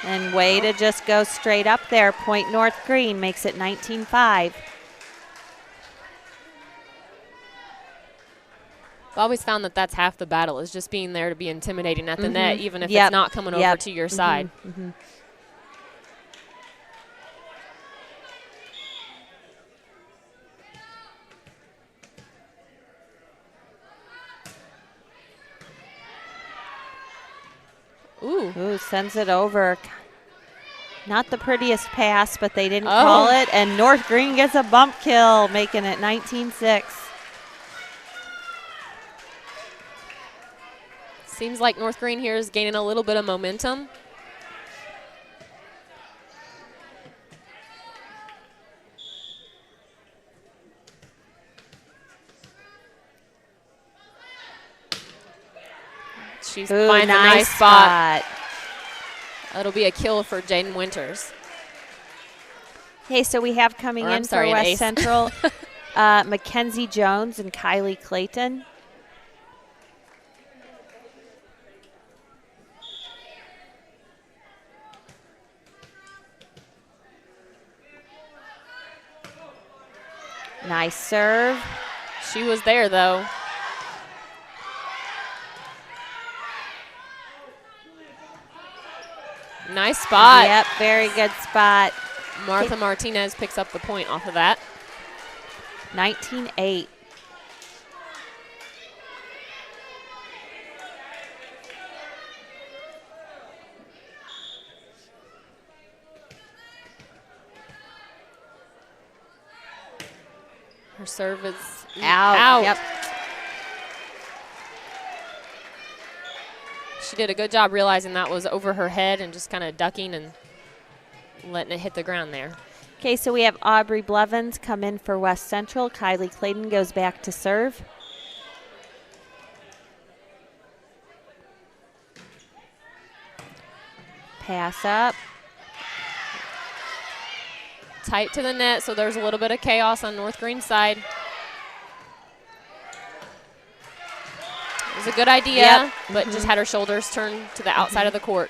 And way to just go straight up there. Point North Greene makes it 19-5. I've always found that that's half the battle, is just being there to be intimidating at the net, even if it's not coming over to your side. Ooh, sends it over. Not the prettiest pass, but they didn't call it. And North Greene gets a bump kill, making it 19-6. Seems like North Greene here is gaining a little bit of momentum. She finds a nice spot. It'll be a kill for Jaden Winters. Okay, so we have coming in for West Central, Mackenzie Jones and Kylie Clayton. Nice serve. She was there, though. Nice spot. Yep, very good spot. Martha Martinez picks up the point off of that. 19-8. Her serve is out. Yep. She did a good job realizing that was over her head and just kind of ducking and letting it hit the ground there. Okay, so we have Aubrey Blevins come in for West Central. Kylie Clayton goes back to serve. Pass up. Tight to the net, so there's a little bit of chaos on North Greene's side. It was a good idea, but just had her shoulders turned to the outside of the court.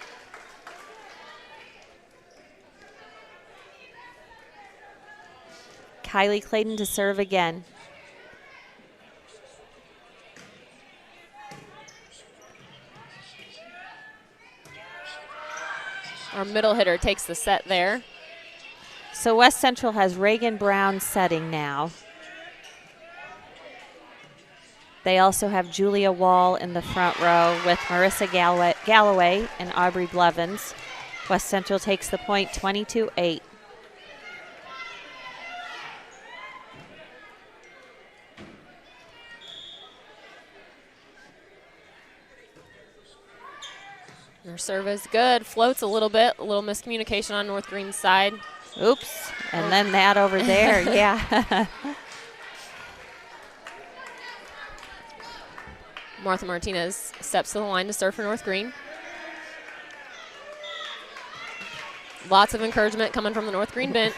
Kylie Clayton to serve again. Our middle hitter takes the set there. So West Central has Reagan Brown setting now. They also have Julia Wall in the front row with Marissa Galloway and Aubrey Blevins. West Central takes the point 22-8. Her serve is good. Floats a little bit. A little miscommunication on North Greene's side. Oops. And then that over there. Yeah. Martha Martinez steps to the line to serve for North Greene. Lots of encouragement coming from the North Greene bench.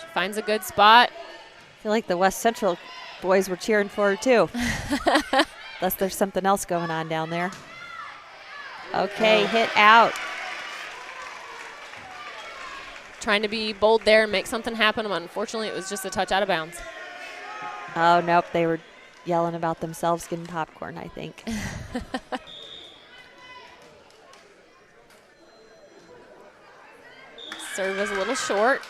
She finds a good spot. I feel like the West Central boys were cheering for her too. Unless there's something else going on down there. Okay, hit out. Trying to be bold there and make something happen, but unfortunately it was just a touch out of bounds. Oh, nope, they were yelling about themselves getting popcorn, I think. Serve is a little short.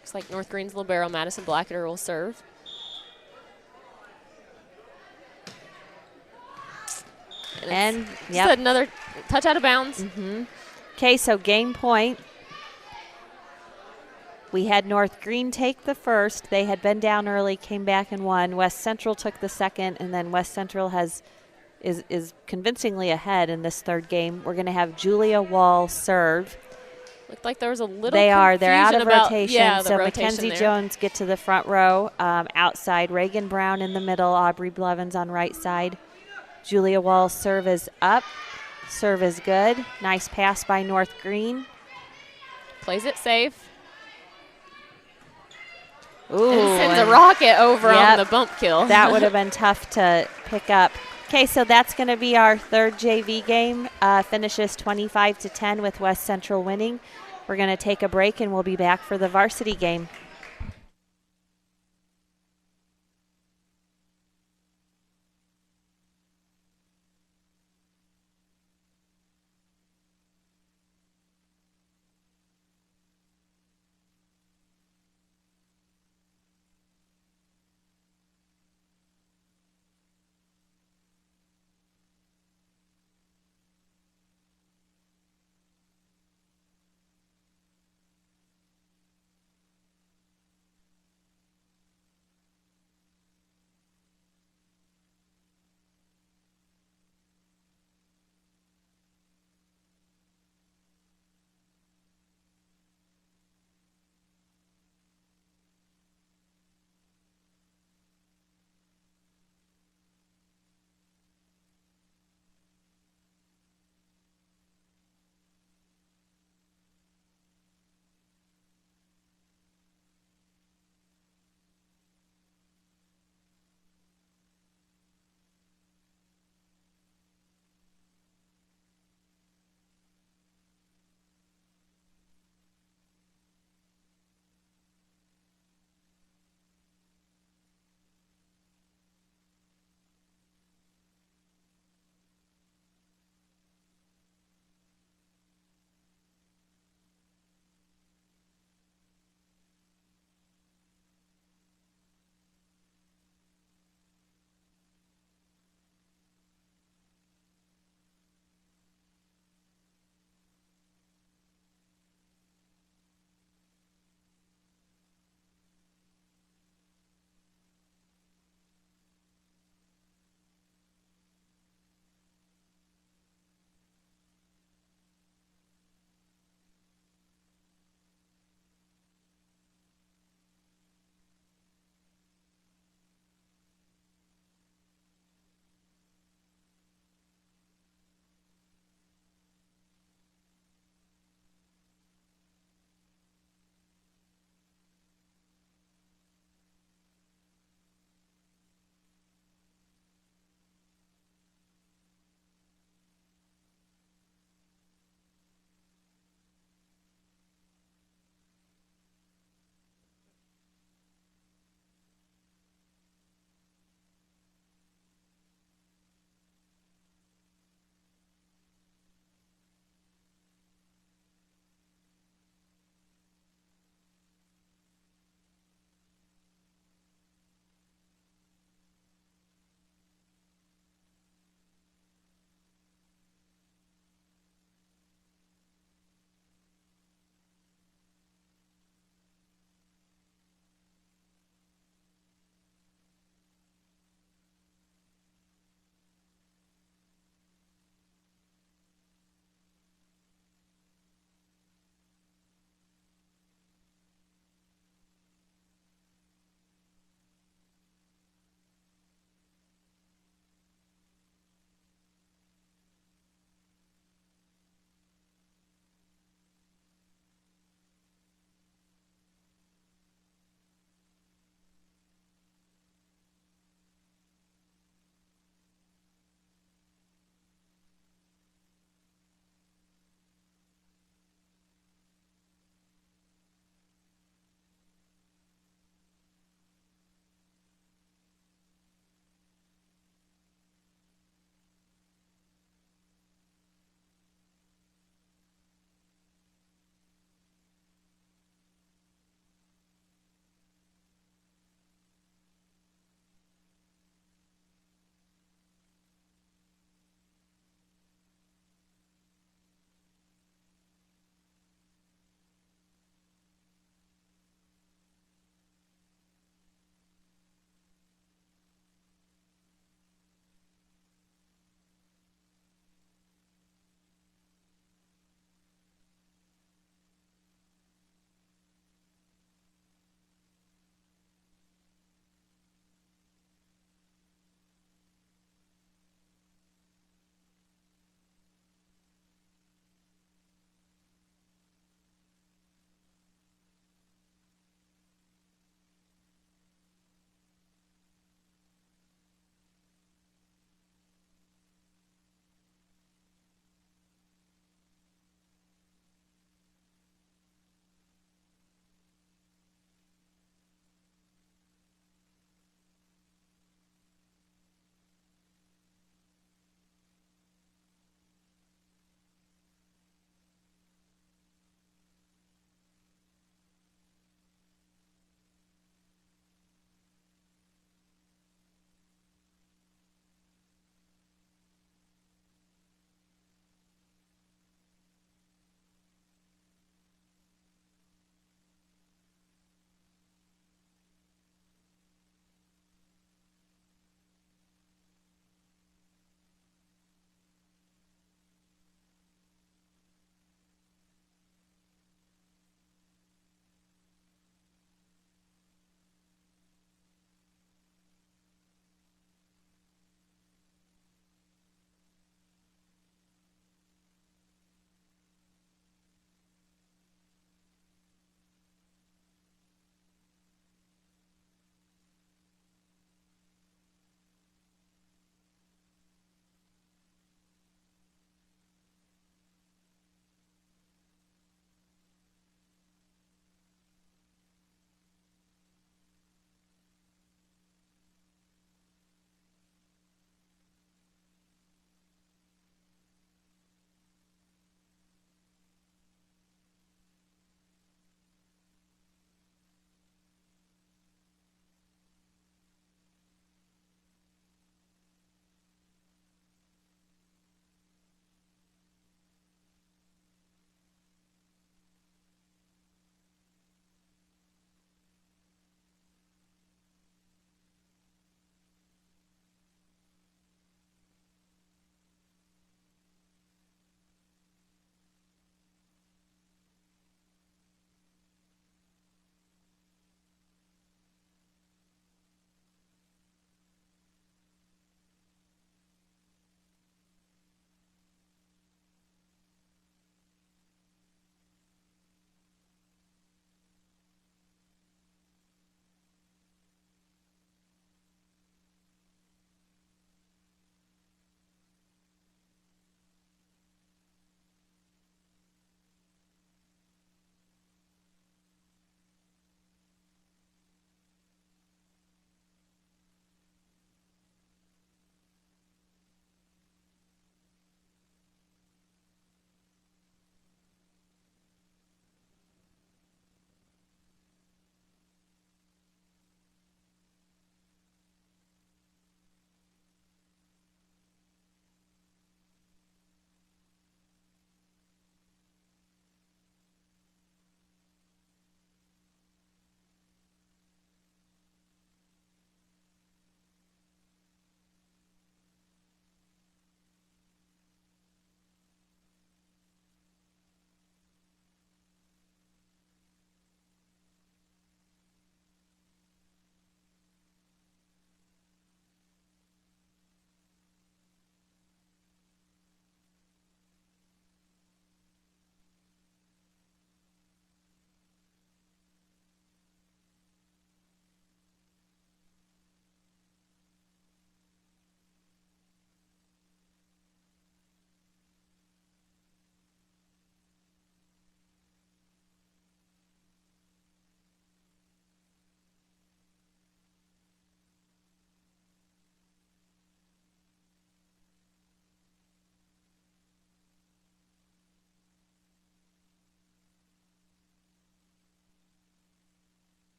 Looks like North Greene's libero Madison Blacketer will serve. And just another touch out of bounds. Okay, so game point. We had North Greene take the first. They had been down early, came back and won. West Central took the second, and then West Central is convincingly ahead in this third game. We're going to have Julia Wall serve. Looked like there was a little They're out of about, rotation. Yeah, so rotation Mackenzie there. Jones get to the front row. Outside, Reagan Brown in the middle. Aubrey Blevins on right side. Julia Wall's serve is up. Serve is good. Nice pass by North Greene. Plays it safe. Ooh, and sends a rocket over on the bump kill. That would have been tough to pick up. Okay, so that's going to be our third JV game. Finishes 25-10 with West Central winning. We're going to take a break, and we'll be back for the varsity game.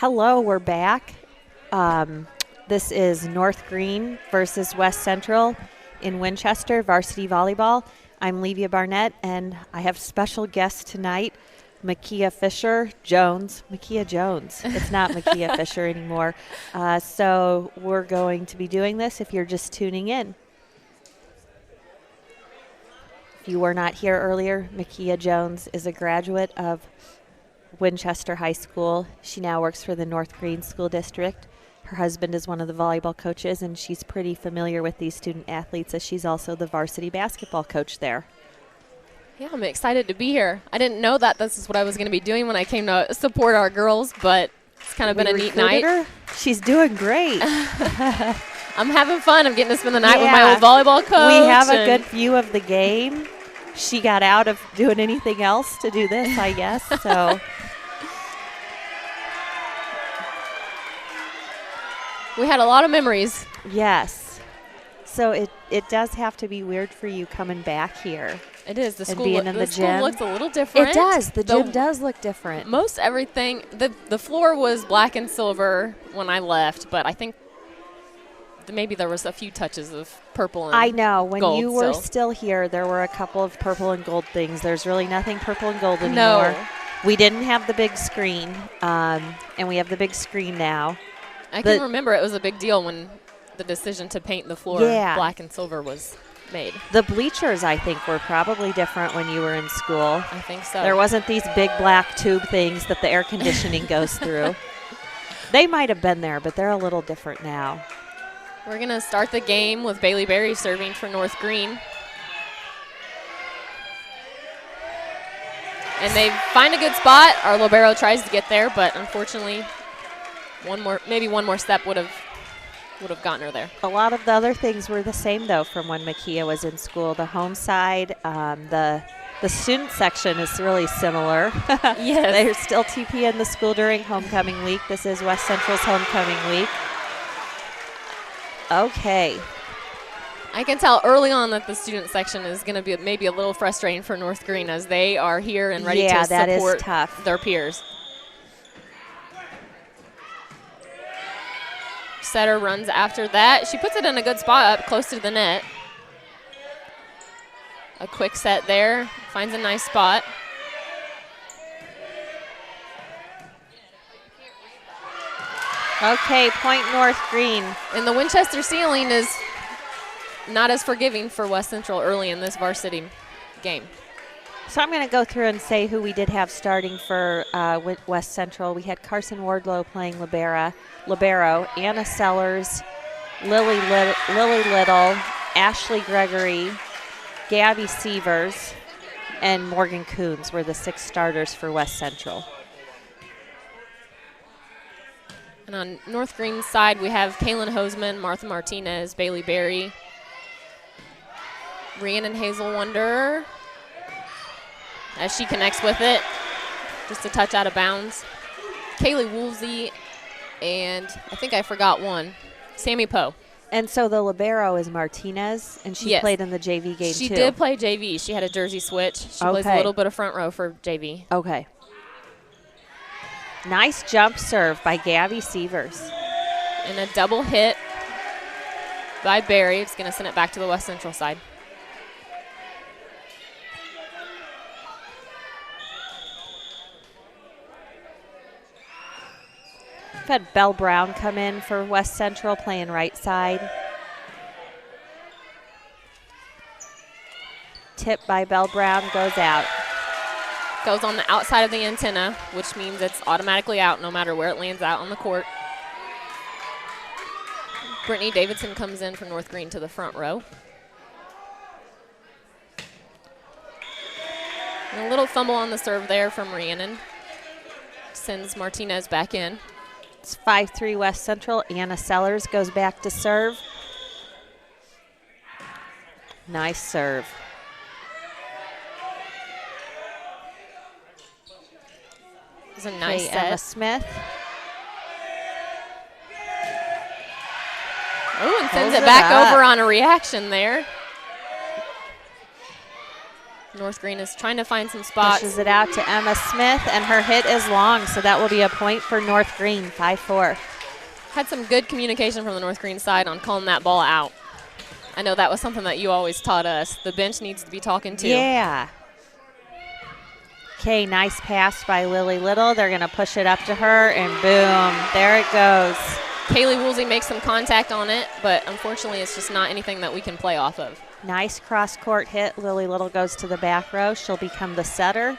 Hello, we're back. This is North Greene versus West Central in Winchester, varsity volleyball. I'm Levia Barnett, and I have special guest tonight, Makia Jones. It's not Makia Fisher anymore. So we're going to be doing this if you're just tuning in. If you were not here earlier, Makia Jones is a graduate of Winchester High School. She now works for the North Greene School District. Her husband is one of the volleyball coaches, and she's pretty familiar with these student athletes as she's also the varsity basketball coach there. Yeah, I'm excited to be here. I didn't know that this is what I was going to be doing when I came to support our girls, but it's kind of been a neat night. Her. She's doing great. I'm having fun. I'm getting to spend the night with my old volleyball coach. We have a good view of the game. She got out of doing anything else to do this, I guess. So we had a lot of memories. Yes. So it does have to be weird for you coming back here. It is. The school, being in the gym looks a little different. It does. The gym does look different. Most everything. The floor was black and silver when I left, but I think maybe there was a few touches of purple and I know. When gold you were still here, there were a couple of purple and gold things. There's really nothing purple and gold anymore. No. We didn't have the big screen, and we have the big screen now. I can remember it was a big deal when the decision to paint the floor black and silver was made. The bleachers, I think, were probably different when you were in school. I think so. There wasn't these big black tube things that the air conditioning goes through. They might have been there, but they're a little different now. We're going to start the game with Bailey Berry serving for North Greene. And they find a good spot. Our libero tries to get there, but unfortunately, maybe one more step would have gotten her there. A lot of the other things were the same, though, from when Makia was in school. The home side, the student section is really similar. Yes. They're still TP in the school during homecoming week. This is West Central's homecoming week. Okay. I can tell early on that the student section is going to be maybe a little frustrating for North Greene as they are here and ready to support their peers. Setter runs after that. She puts it in a good spot up close to the net. A quick set there. Finds a nice spot. Okay, point North Greene. And the Winchester ceiling is not as forgiving for West Central early in this varsity game. So I'm going to go through and say who we did have starting for West Central. We had Carson Wardlow playing libero, Anna Sellers, Lily Little, Ashley Gregory, Gabby Sievers, and Morgan Coons were the 6 starters for West Central. And on North Greene's side, we have Kaylin Hoseman, Martha Martinez, Bailey Berry, Rhiannon Hazel Wonder, as she connects with it, just a touch out of bounds. Kaylee Woolsey, and I think I forgot one, Sammy Poe. And so the libero is Martinez, and she played in the JV game She too. did play JV. She had a jersey switch. She plays a little bit of front row for JV. Okay. Nice jump serve by Gabby Sievers. And a double hit by Berry. It's going to send it back to the West Central side. We've had Belle Brown come in for West Central playing right side. Tip by Belle Brown goes out. Goes on the outside of the antenna, which means it's automatically out no matter where it lands out on the court. Brittany Davidson comes in for North Greene to the front row. And a little fumble on the serve there from Rhiannon. Sends Martinez back in. It's 5-3 West Central. Anna Sellers goes back to serve. Nice serve. It's a nice set. Emma Smith. Oh, and sends it back over on a reaction there. North Greene is trying to find some spots. Pushes it out to Emma Smith, and her hit is long, so that will be a point for North Greene, 5-4. Had some good communication from the North Greene side on calling that ball out. I know that was something that you always taught us. The bench needs to be talking too. Yeah. Okay, nice pass by Lily Little. They're going to push it up to her, and boom, there it goes. Kaylee Woolsey makes some contact on it, but unfortunately it's just not anything that we can play off of. Nice cross-court hit. Lily Little goes to the back row. She'll become the setter.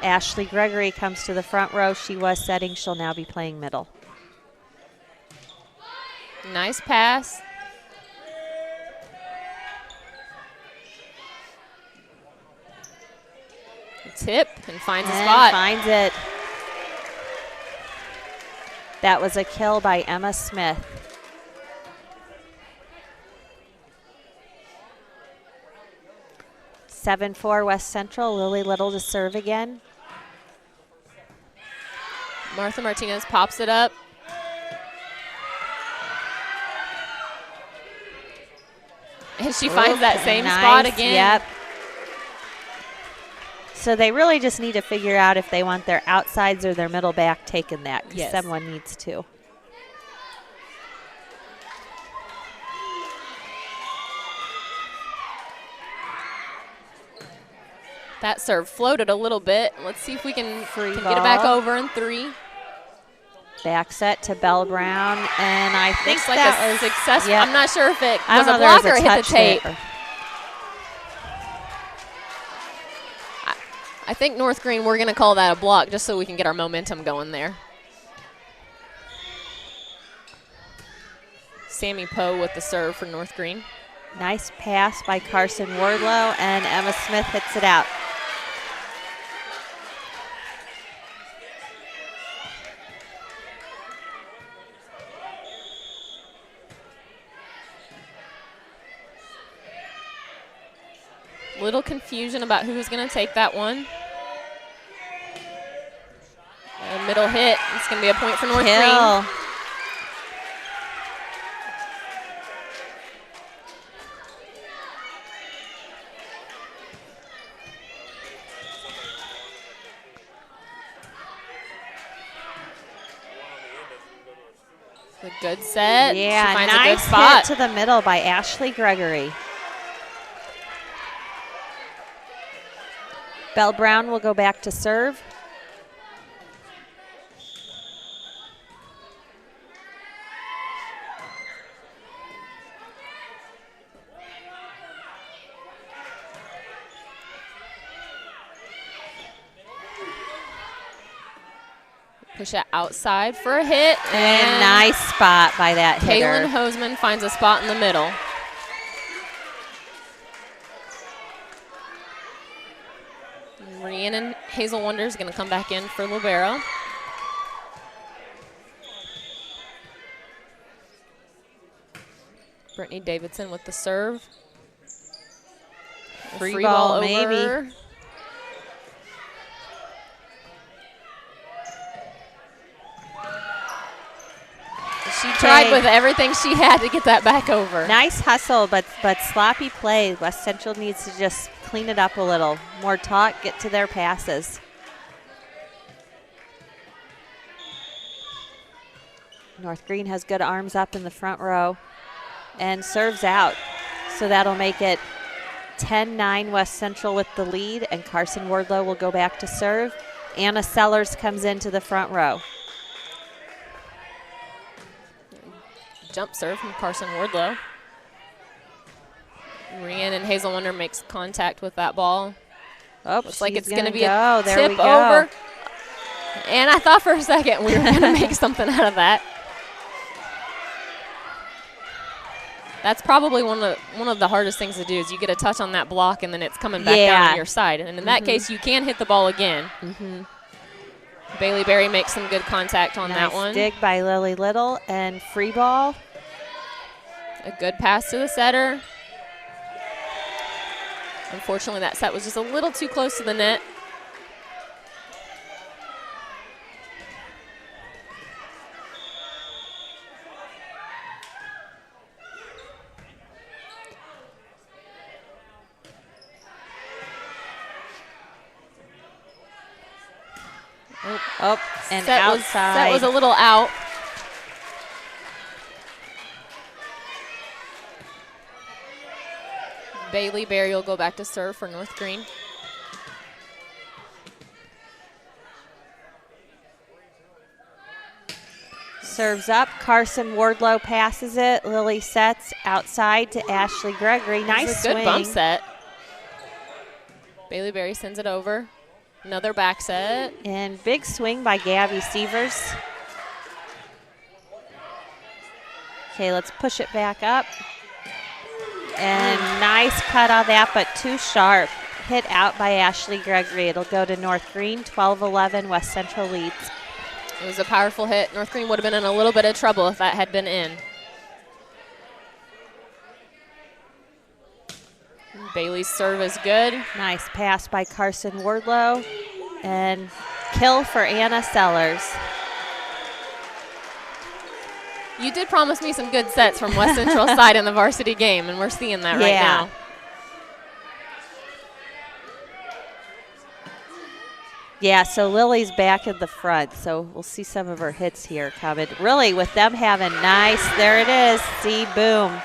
Ashley Gregory comes to the front row. She was setting. She'll now be playing middle. Nice pass. Tip and finds a spot. Finds it. That was a kill by Emma Smith. (7-4) West Central. Lily Little to serve again. Martha Martinez pops it up. And she finds that same spot again. Yep. So they really just need to figure out if they want their outsides or their middle back taking that, because yes, someone needs to. That serve floated a little bit. Let's see if we can get it ball. back over in 3. Back set to Belle Brown, and I think looks like that a was successful. Yep. I'm not sure if it I was don't a know, there was block or a hit the touch tape. there. I think North Greene, we're going to call that a block just so we can get our momentum going there. Sammy Poe with the serve for North Greene. Nice pass by Carson Wardlow, and Emma Smith hits it out. Little confusion about who's going to take that one. A middle hit. It's going to be a point for North Greene. A good set. Yeah, she finds nice a good spot. hit to the middle by Ashley Gregory. Belle Brown will go back to serve. Push it outside for a hit. And nice spot by that hitter. Kaylin Hoseman finds a spot in the middle. Rhiannon Hazel Wonder is going to come back in for libero. Brittany Davidson with the serve. Free ball over. maybe. She tried with everything she had to get that back over. Nice hustle, but sloppy play. West Central needs to just clean it up a little. More talk, get to their passes. North Greene has good arms up in the front row and serves out. So that'll make it 10-9 West Central with the lead, and Carson Wardlow will go back to serve. Anna Sellers comes into the front row. Jump serve from Carson Wardlow. Rhiannon Hazel Wonder makes contact with that ball. Oh, looks like it's going to be a tip over. And I thought for a second we were going to make something out of that. That's probably one of the hardest things to do is you get a touch on that block and then it's coming back down on your side. And in that case, you can hit the ball again. Bailey Berry makes some good contact on that one. Nice dig by Lily Little, and free ball. A good pass to the setter. Unfortunately, that set was just a little too close to the net. Oh, and Set outside. was a little out. Bailey Berry will go back to serve for North Greene. Serves up. Carson Wardlow passes it. Lily sets outside to Ashley Gregory. Nice swing. Good bump set. Bailey Berry sends it over. Another back set. And big swing by Gabby Severs. Okay, let's push it back up. And nice cut on that, but too sharp. Hit out by Ashley Gregory. It'll go to North Greene, 12-11, West Central leads. It was a powerful hit. North Greene would have been in a little bit of trouble if that had been in. Bailey's serve is good. Nice pass by Carson Wardlow. And kill for Anna Sellers. You did promise me some good sets from West Central side in the varsity game, and we're seeing that right now. Yeah, so Lily's back in the front, so we'll see some of her hits here coming. Really, with them having nice, there it is, see, boom.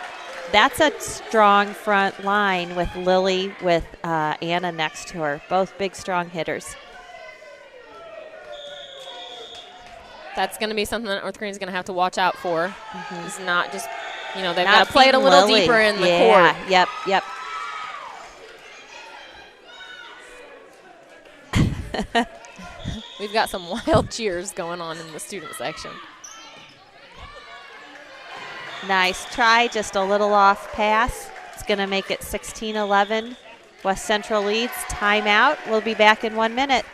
That's a strong front line with Lily, with Anna next to her. Both big, strong hitters. That's going to be something that North Greene is going to have to watch out for. It's not just, they've got to play it a little deeper in the court. Yep. We've got some wild cheers going on in the student section. Nice try, just a little off pass. It's going to make it 16-11. West Central leads. Timeout. We'll be back in 1 minute.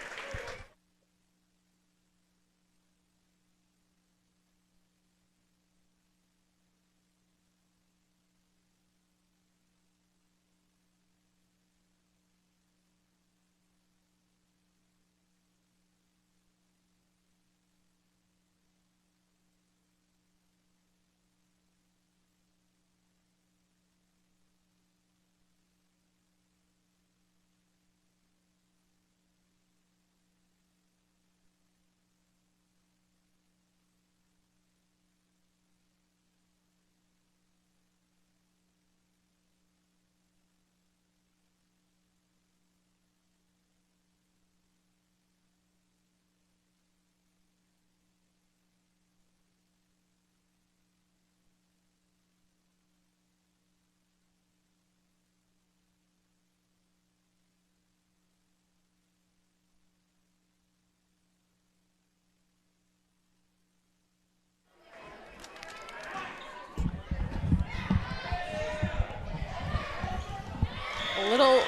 A little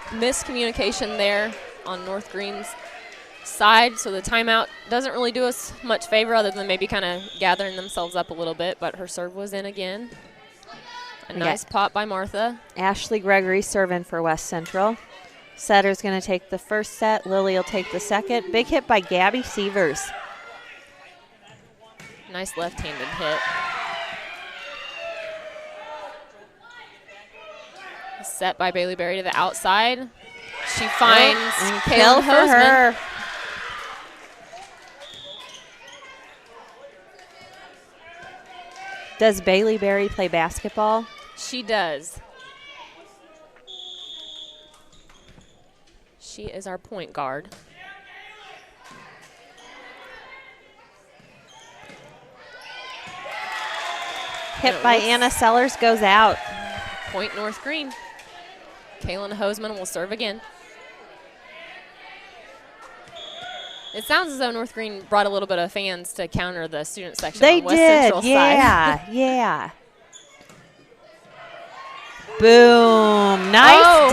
miscommunication there on North Greene's side, so the timeout doesn't really do us much favor other than maybe kind of gathering themselves up a little bit, but her serve was in again. A nice pop by Martha. Ashley Gregory serving for West Central. Setter's going to take the first set. Lily will take the second. Big hit by Gabby Severs. Nice left-handed hit. Set by Bailey Berry to the outside. She finds kill for her. Does Bailey Berry play basketball? She does. She is our point guard. Hit by Anna Sellers goes out. Point North Greene. Kaylin Hoseman will serve again. It sounds as though North Greene brought a little bit of fans to counter the student section on West Central side. Yeah. Boom. Nice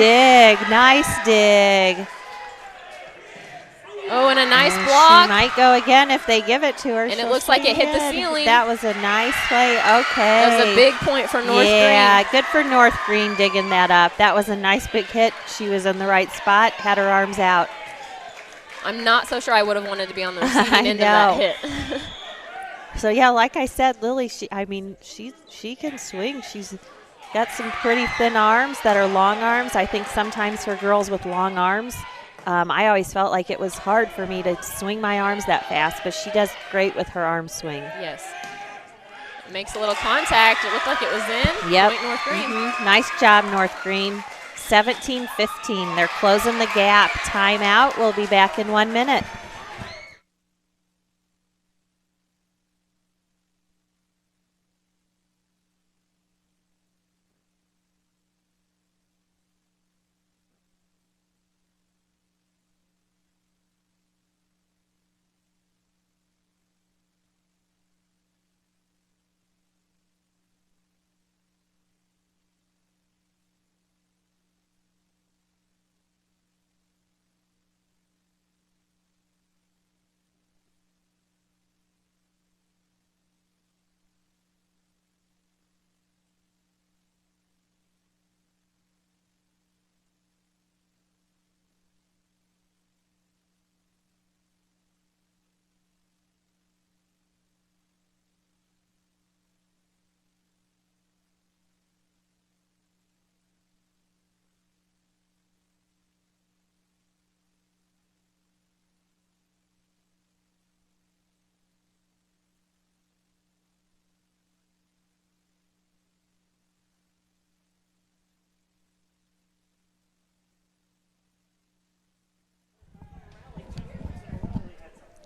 dig. Oh, and a nice block. She might go again if they give it to her. And it looks like it hit the ceiling. That was a nice play. Okay. That was a big point for North Greene. Yeah, good for North Greene digging that up. That was a nice big hit. She was in the right spot, had her arms out. I'm not so sure I would have wanted to be on the receiving end of that hit. So, yeah, like I said, Lily, she can swing. She's got some pretty thin arms that are long arms. I think sometimes for girls with long arms, I always felt like it was hard for me to swing my arms that fast, but she does great with her arm swing. Yes. Makes a little contact. It looked like it was in. Yep. Point North Greene. Nice job, North Greene. 17-15. They're closing the gap. Timeout. We'll be back in 1 minute.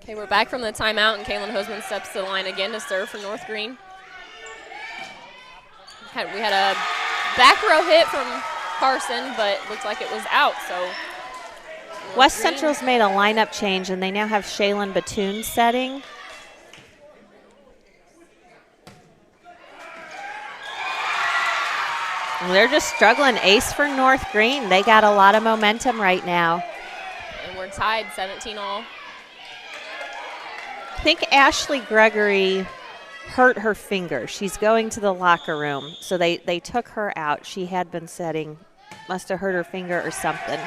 Okay, we're back from the timeout, and Kaylin Hosman steps to the line again to serve for North Greene. We had a back row hit from Carson, but looked like it was out, so. West Central's made a lineup change, and they now have Shaylin Batoon setting. They're just struggling. Ace for North Greene. They got a lot of momentum right now. And we're tied 17-all. I think Ashley Gregory hurt her finger. She's going to the locker room. So they took her out. She had been setting. Must have hurt her finger or something.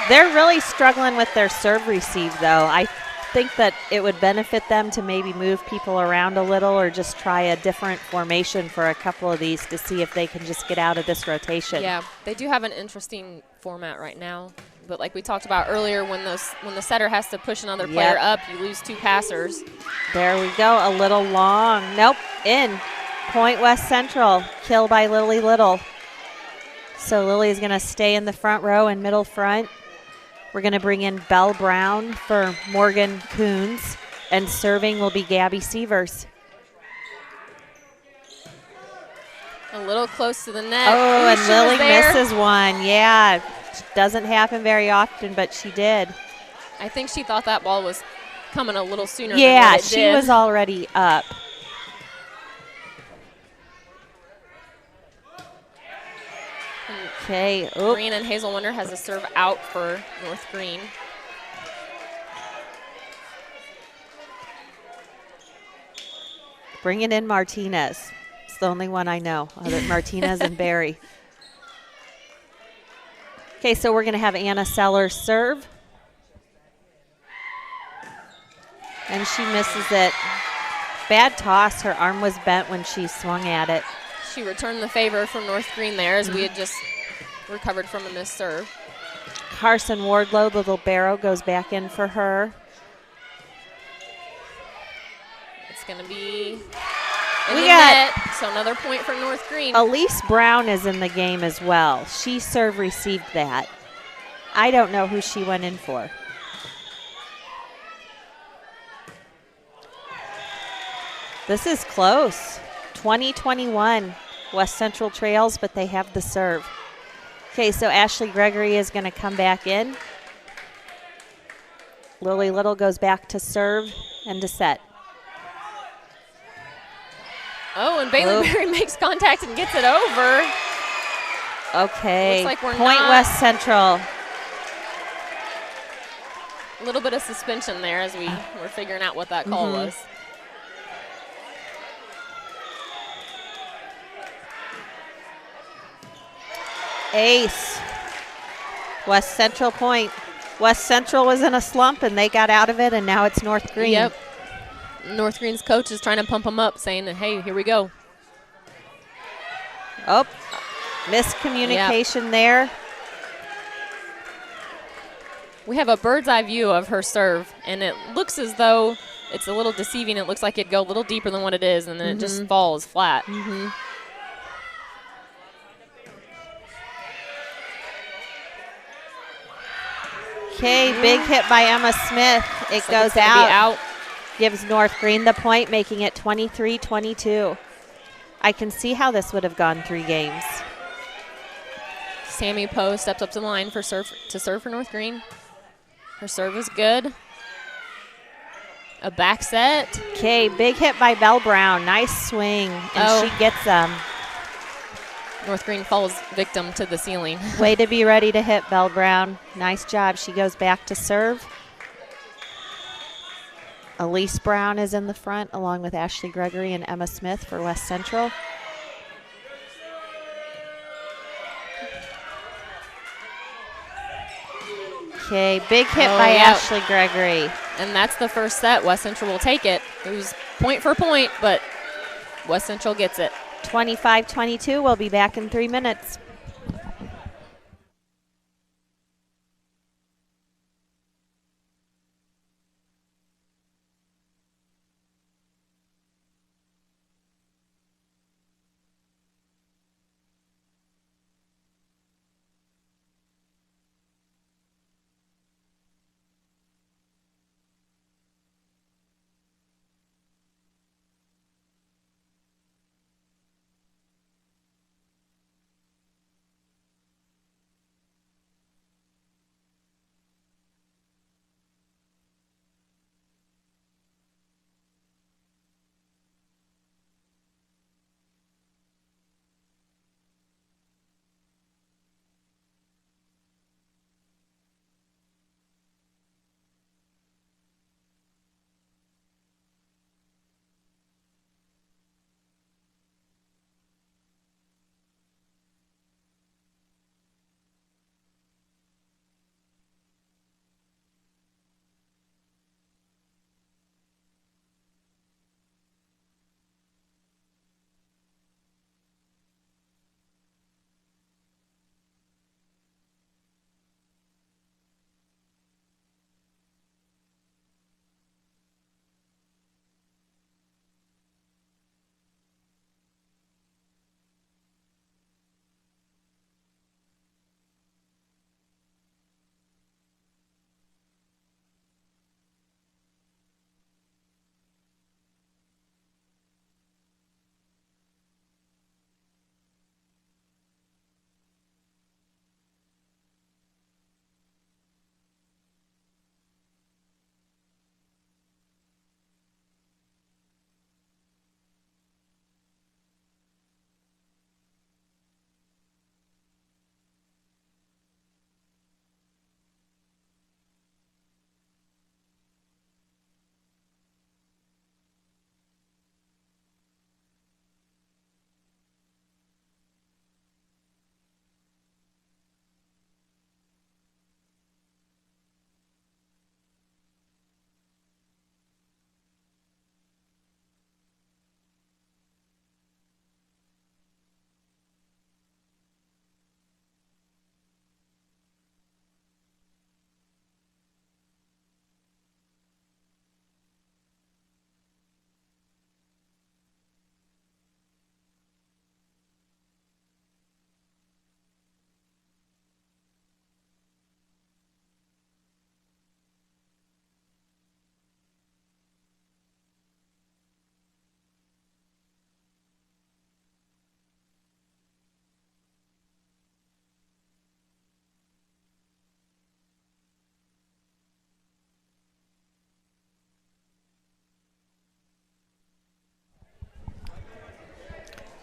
They're really struggling with their serve receive, though. I think that it would benefit them to maybe move people around a little or just try a different formation for a couple of these to see if they can just get out of this rotation. Yeah, they do have an interesting format right now. But like we talked about earlier, when the setter has to push another player up, you lose two passers. There we go, a little long. Nope, in. Point West Central, kill by Lily Little. So Lily is going to stay in the front row and middle front. We're going to bring in Belle Brown for Morgan Coons, and serving will be Gabby Sievers. A little close to the net. Oh, and Lily misses one. Yeah, doesn't happen very often, but she did. I think she thought that ball was coming a little sooner Yeah, than what it she did. was already up. Okay. Greene and Hazel Wonder has a serve out for North Greene. Bringing in Martinez. It's the only one I know, other Martinez and Barry. Okay, so we're going to have Anna Sellers serve. And she misses it. Bad toss. Her arm was bent when she swung at it. She returned the favor from North Greene there as we had just recovered from a missed serve. Carson Wardlow, the libero, goes back in for her. It's going to be in the net, so another point for North Greene. Elise Brown is in the game as well. She serve received that. I don't know who she went in for. This is close. 20-21. West Central trails, but they have the serve. Okay, so Ashley Gregory is going to come back in. Lily Little goes back to serve and to set. Oh, and Bailey Berry makes contact and gets it over. Okay, looks like we're Point not. West Central. A little bit of suspension there as we were figuring out what that call was. Ace. West Central point. West Central was in a slump, and they got out of it, and now it's North Greene. Yep. North Greene's coach is trying to pump them up, saying, hey, here we go. Oh, miscommunication there. We have a bird's eye view of her serve, and it looks as though it's a little deceiving. It looks like it'd go a little deeper than what it is, and then it just falls flat. Okay, big hit by Emma Smith. It goes out. Gives North Greene the point, making it 23-22. I can see how this would have gone 3 games. Sammy Poe steps up to the line to serve for North Greene. Her serve is good. A back set. Okay, big hit by Belle Brown. Nice swing, and she gets them. North Greene falls victim to the ceiling. Way to be ready to hit, Belle Brown. Nice job. She goes back to serve. Elise Brown is in the front, along with Ashley Gregory and Emma Smith for West Central. Okay, big hit by Ashley Gregory. And that's the first set. West Central will take it. It was point for point, but West Central gets it. 25-22. We'll be back in 3 minutes.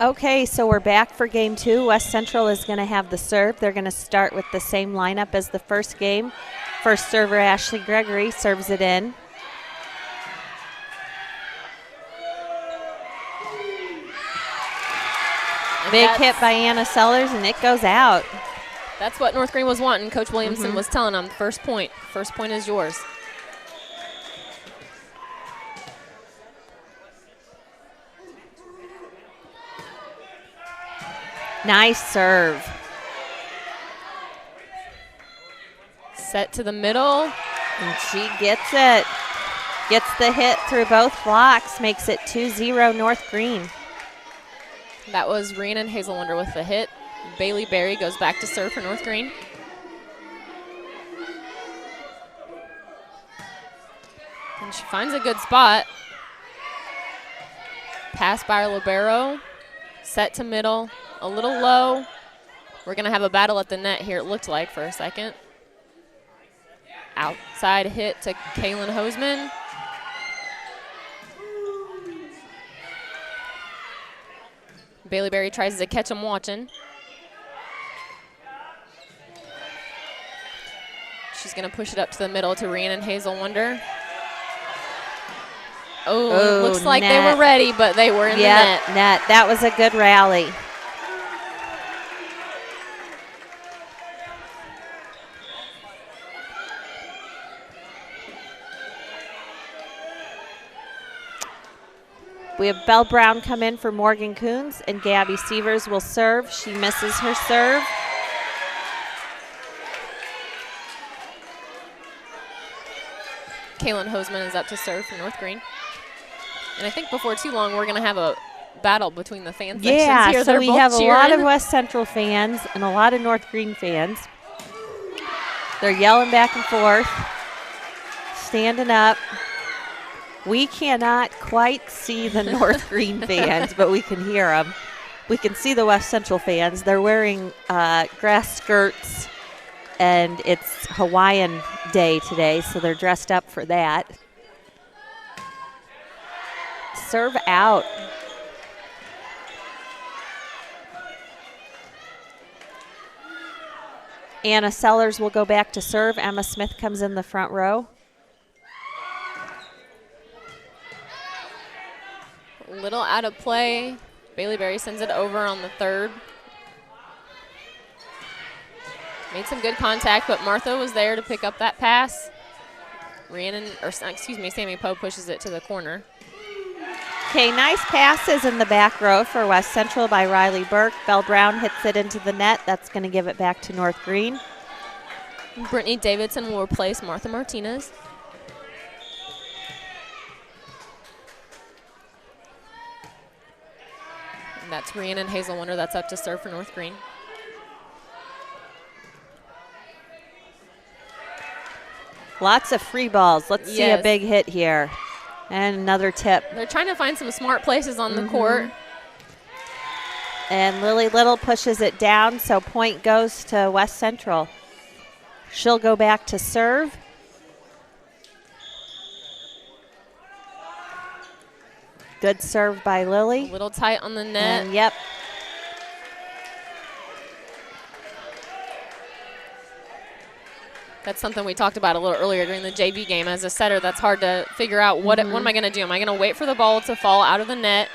Okay, so we're back for game 2. West Central is going to have the serve. They're going to start with the same lineup as the first game. First server, Ashley Gregory, serves it in. Big hit by Anna Sellers, and it goes out. That's what North Greene was wanting. Coach Williamson was telling them, first point is yours. Nice serve. Set to the middle. And she gets it. Gets the hit through both blocks, makes it 2-0 North Greene. That was Rhiannon Hazelwonder with the hit. Bailey Berry goes back to serve for North Greene. And she finds a good spot. Pass by our libero. Set to middle. A little low. We're going to have a battle at the net here, it looked like, for a second. Outside hit to Kaylin Hoseman. Bailey Berry tries to catch him watching. She's going to push it up to the middle to Rhiannon Hazelwonder. Oh, looks like net. they were ready, but they were in the net. Net. That was a good rally. We have Belle Brown come in for Morgan Coons, and Gabby Severs will serve. She misses her serve. Kaylin Hoseman is up to serve for North Greene. And I think before too long, we're going to have a battle between the fan sections here. So we have cheering. a lot of West Central fans and a lot of North Greene fans. They're yelling back and forth, standing up. We cannot quite see the North Greene fans, but we can hear them. We can see the West Central fans. They're wearing grass skirts, and it's Hawaiian Day today, so they're dressed up for that. Serve out. Anna Sellers will go back to serve. Emma Smith comes in the front row. A little out of play. Bailey Berry sends it over on the third. Made some good contact, but Martha was there to pick up that pass. Sammy Poe pushes it to the corner. Okay, nice passes in the back row for West Central by Riley Burke. Belle Brown hits it into the net. That's going to give it back to North Greene. Brittany Davidson will replace Martha Martinez. And that's Rhiannon Hazelwonder that's up to serve for North Greene. Lots of free balls. Let's see a big hit here. And another tip. They're trying to find some smart places on the court. And Lily Little pushes it down, so point goes to West Central. She'll go back to serve. Good serve by Lily. A little tight on the net. And yep. That's something we talked about a little earlier during the JV game. As a setter, that's hard to figure out what am I going to do? Am I going to wait for the ball to fall out of the net?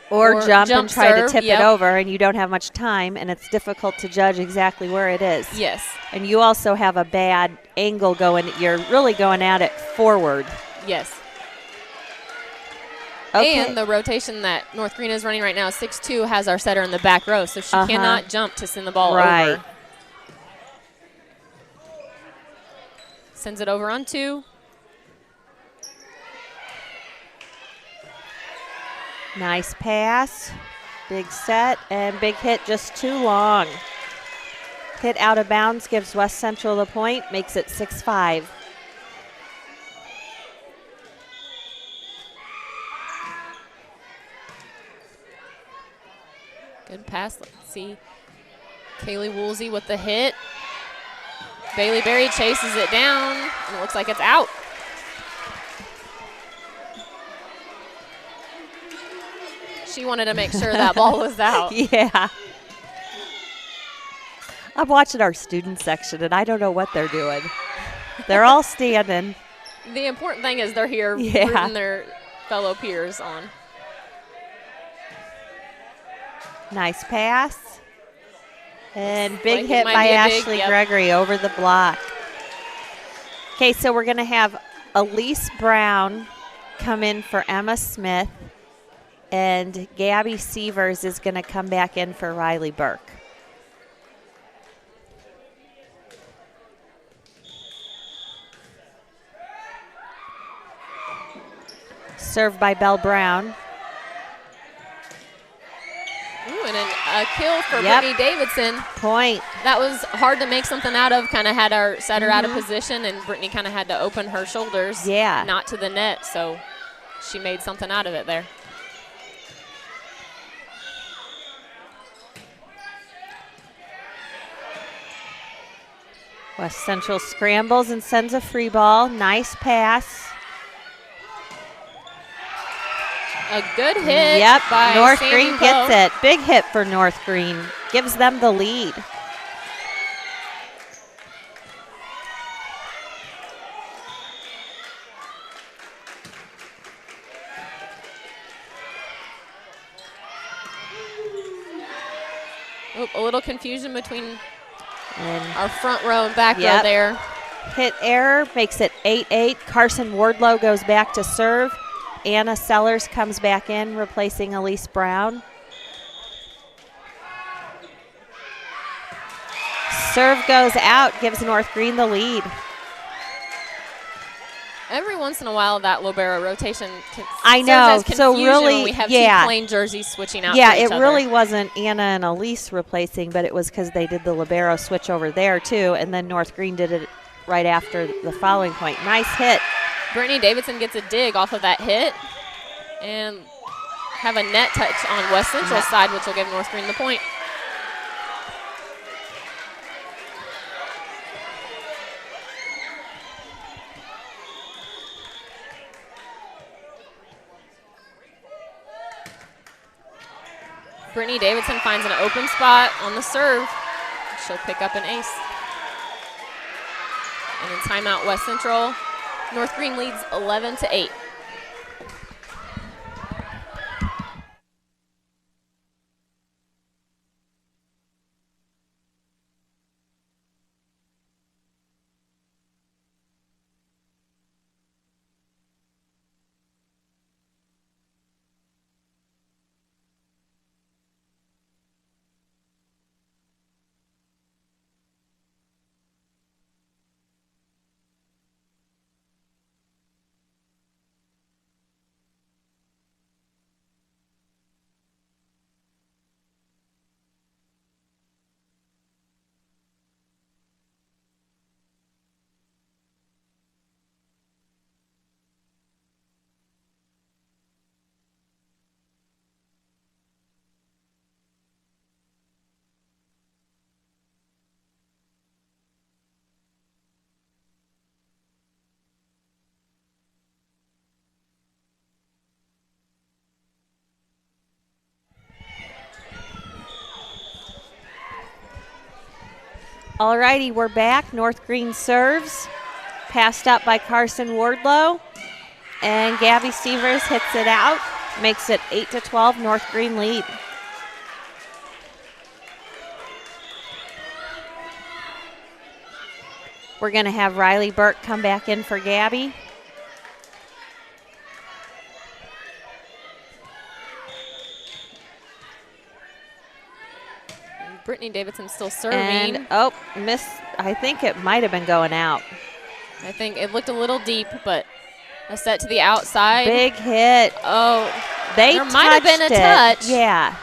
Or jump and try serve, to tip it over, and you don't have much time, and it's difficult to judge exactly where it is. Yes. And you also have a bad angle going. You're really going at it forward. Yes. Okay. And the rotation that North Greene is running right now, 6-2, has our setter in the back row, so she cannot jump to send the ball over. Sends it over on 2. Nice pass, big set, and big hit just too long. Hit out of bounds gives West Central the point, makes it 6-5. Good pass. Let's see. Kaylee Woolsey with the hit. Bailey Berry chases it down, and it looks like it's out. She wanted to make sure that ball was out. Yeah. I'm watching our student section, and I don't know what they're doing. They're all standing. The important thing is they're here rooting their fellow peers on. Nice pass. And big hit by Ashley Gregory over the block. Okay, so we're going to have Elise Brown come in for Emma Smith, and Gabby Severs is going to come back in for Riley Burke. Served by Belle Brown. Ooh, and a kill for Yep. Brittany Davidson. Point. That was hard to make something out of. Kind of had our setter out of position, and Brittany kind of had to open her shoulders. Yeah. Not to the net, so she made something out of it there. West Central scrambles and sends a free ball. Nice pass. A good hit. Yep, by North Sandy Greene Poe. gets it. Big hit for North Greene. Gives them the lead. Oop, a little confusion between And our front row and back row Yep. there. hit error makes it 8-8. Carson Wardlow goes back to serve. Anna Sellers comes back in, replacing Elise Brown. Serve goes out, gives North Greene the lead. Every once in a while, that libero rotation I serves know, as so confusion really, when we have yeah. two plain jerseys switching out Yeah, for each it other. really wasn't Anna and Elise replacing, but it was because they did the libero switch over there too, and then North Greene did it right after the following point. Nice hit. Brittany Davidson gets a dig off of that hit and have a net touch on West Central's side, which will give North Greene the point. Brittany Davidson finds an open spot on the serve. She'll pick up an ace. And in timeout, West Central. North Greene leads 11-8. All righty, we're back. North Greene serves. Passed up by Carson Wardlow. And Gabby Stevers hits it out. Makes it 8-12, North Greene lead. We're going to have Riley Burke come back in for Gabby. Brittany Davidson still serving. And, oh, missed. I think it might have been going out. I think it looked a little deep, but a set to the outside. Big hit. Oh, There might have been a touch. Yeah.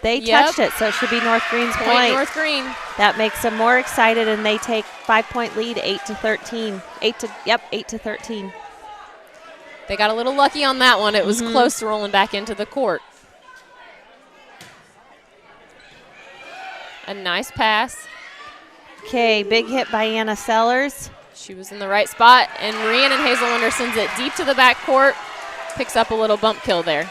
They touched it, so it should be North Greene's point. North Greene. That makes them more excited, and they take 5-point lead, 8-13. 8-13. They got a little lucky on that one. It was close to rolling back into the court. A nice pass. Okay, big hit by Anna Sellers. She was in the right spot, and Rhiannon Hazelwonder sends it deep to the back court. Picks up a little bump kill there.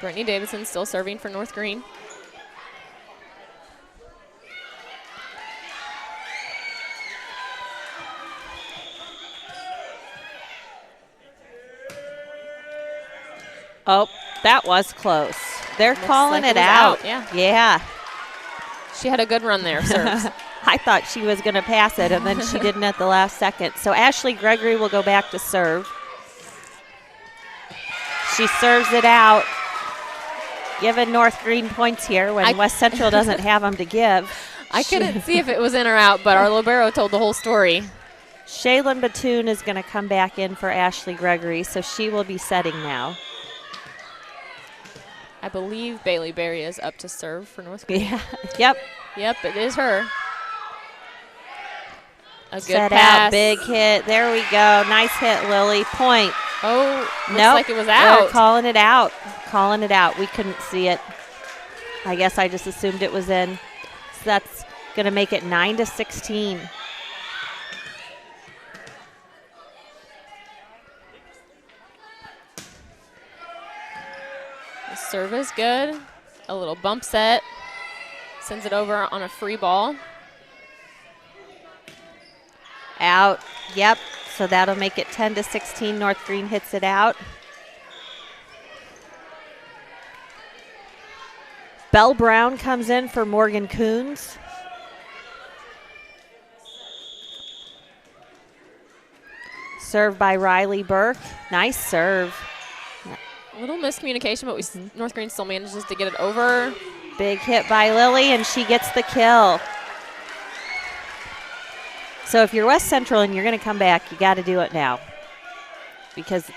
Brittany Davidson still serving for North Greene. Oh, that was close. They're Looks calling like it it was out. out, yeah. Yeah. She had a good run there, serves. I thought she was going to pass it, and then she didn't at the last second. So Ashley Gregory will go back to serve. She serves it out, giving North Greene points here when West Central doesn't have them to give. I couldn't see if it was in or out, but our libero told the whole story. Shaylin Batoon is going to come back in for Ashley Gregory, so she will be setting now. I believe Bailey Berry is up to serve for North Greene. Yeah. Yep. Yep, it is her. A good Set pass. out, big hit. There we go. Nice hit, Lily. Point. Oh, looks Nope. like it was out. They're calling it out. Calling it out. We couldn't see it. I guess I just assumed it was in. So that's going to make it 9-16. The serve is good. A little bump set. Sends it over on a free ball. Out. Yep. So that'll make it 10-16. North Greene hits it out. Belle Brown comes in for Morgan Coons. Served by Riley Burke. Nice serve. A little miscommunication, but North Greene still manages to get it over. Big hit by Lily, and she gets the kill. So if you're West Central and you're going to come back, you got to do it now. Because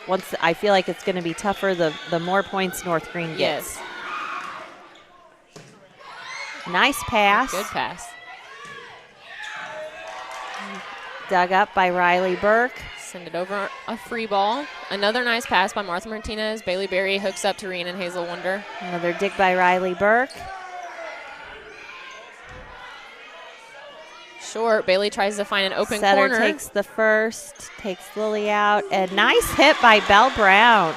once I feel like it's going to be tougher, the more points North Greene gets. Yes. Nice pass. Good pass. Dug up by Riley Burke. Send it over a free ball. Another nice pass by Martha Martinez. Bailey Berry hooks up to Reen and Hazel Wonder. Another dig by Riley Burke. Short. Bailey tries to find an open Setter corner. takes the first, takes Lily out, and nice hit by Belle Brown.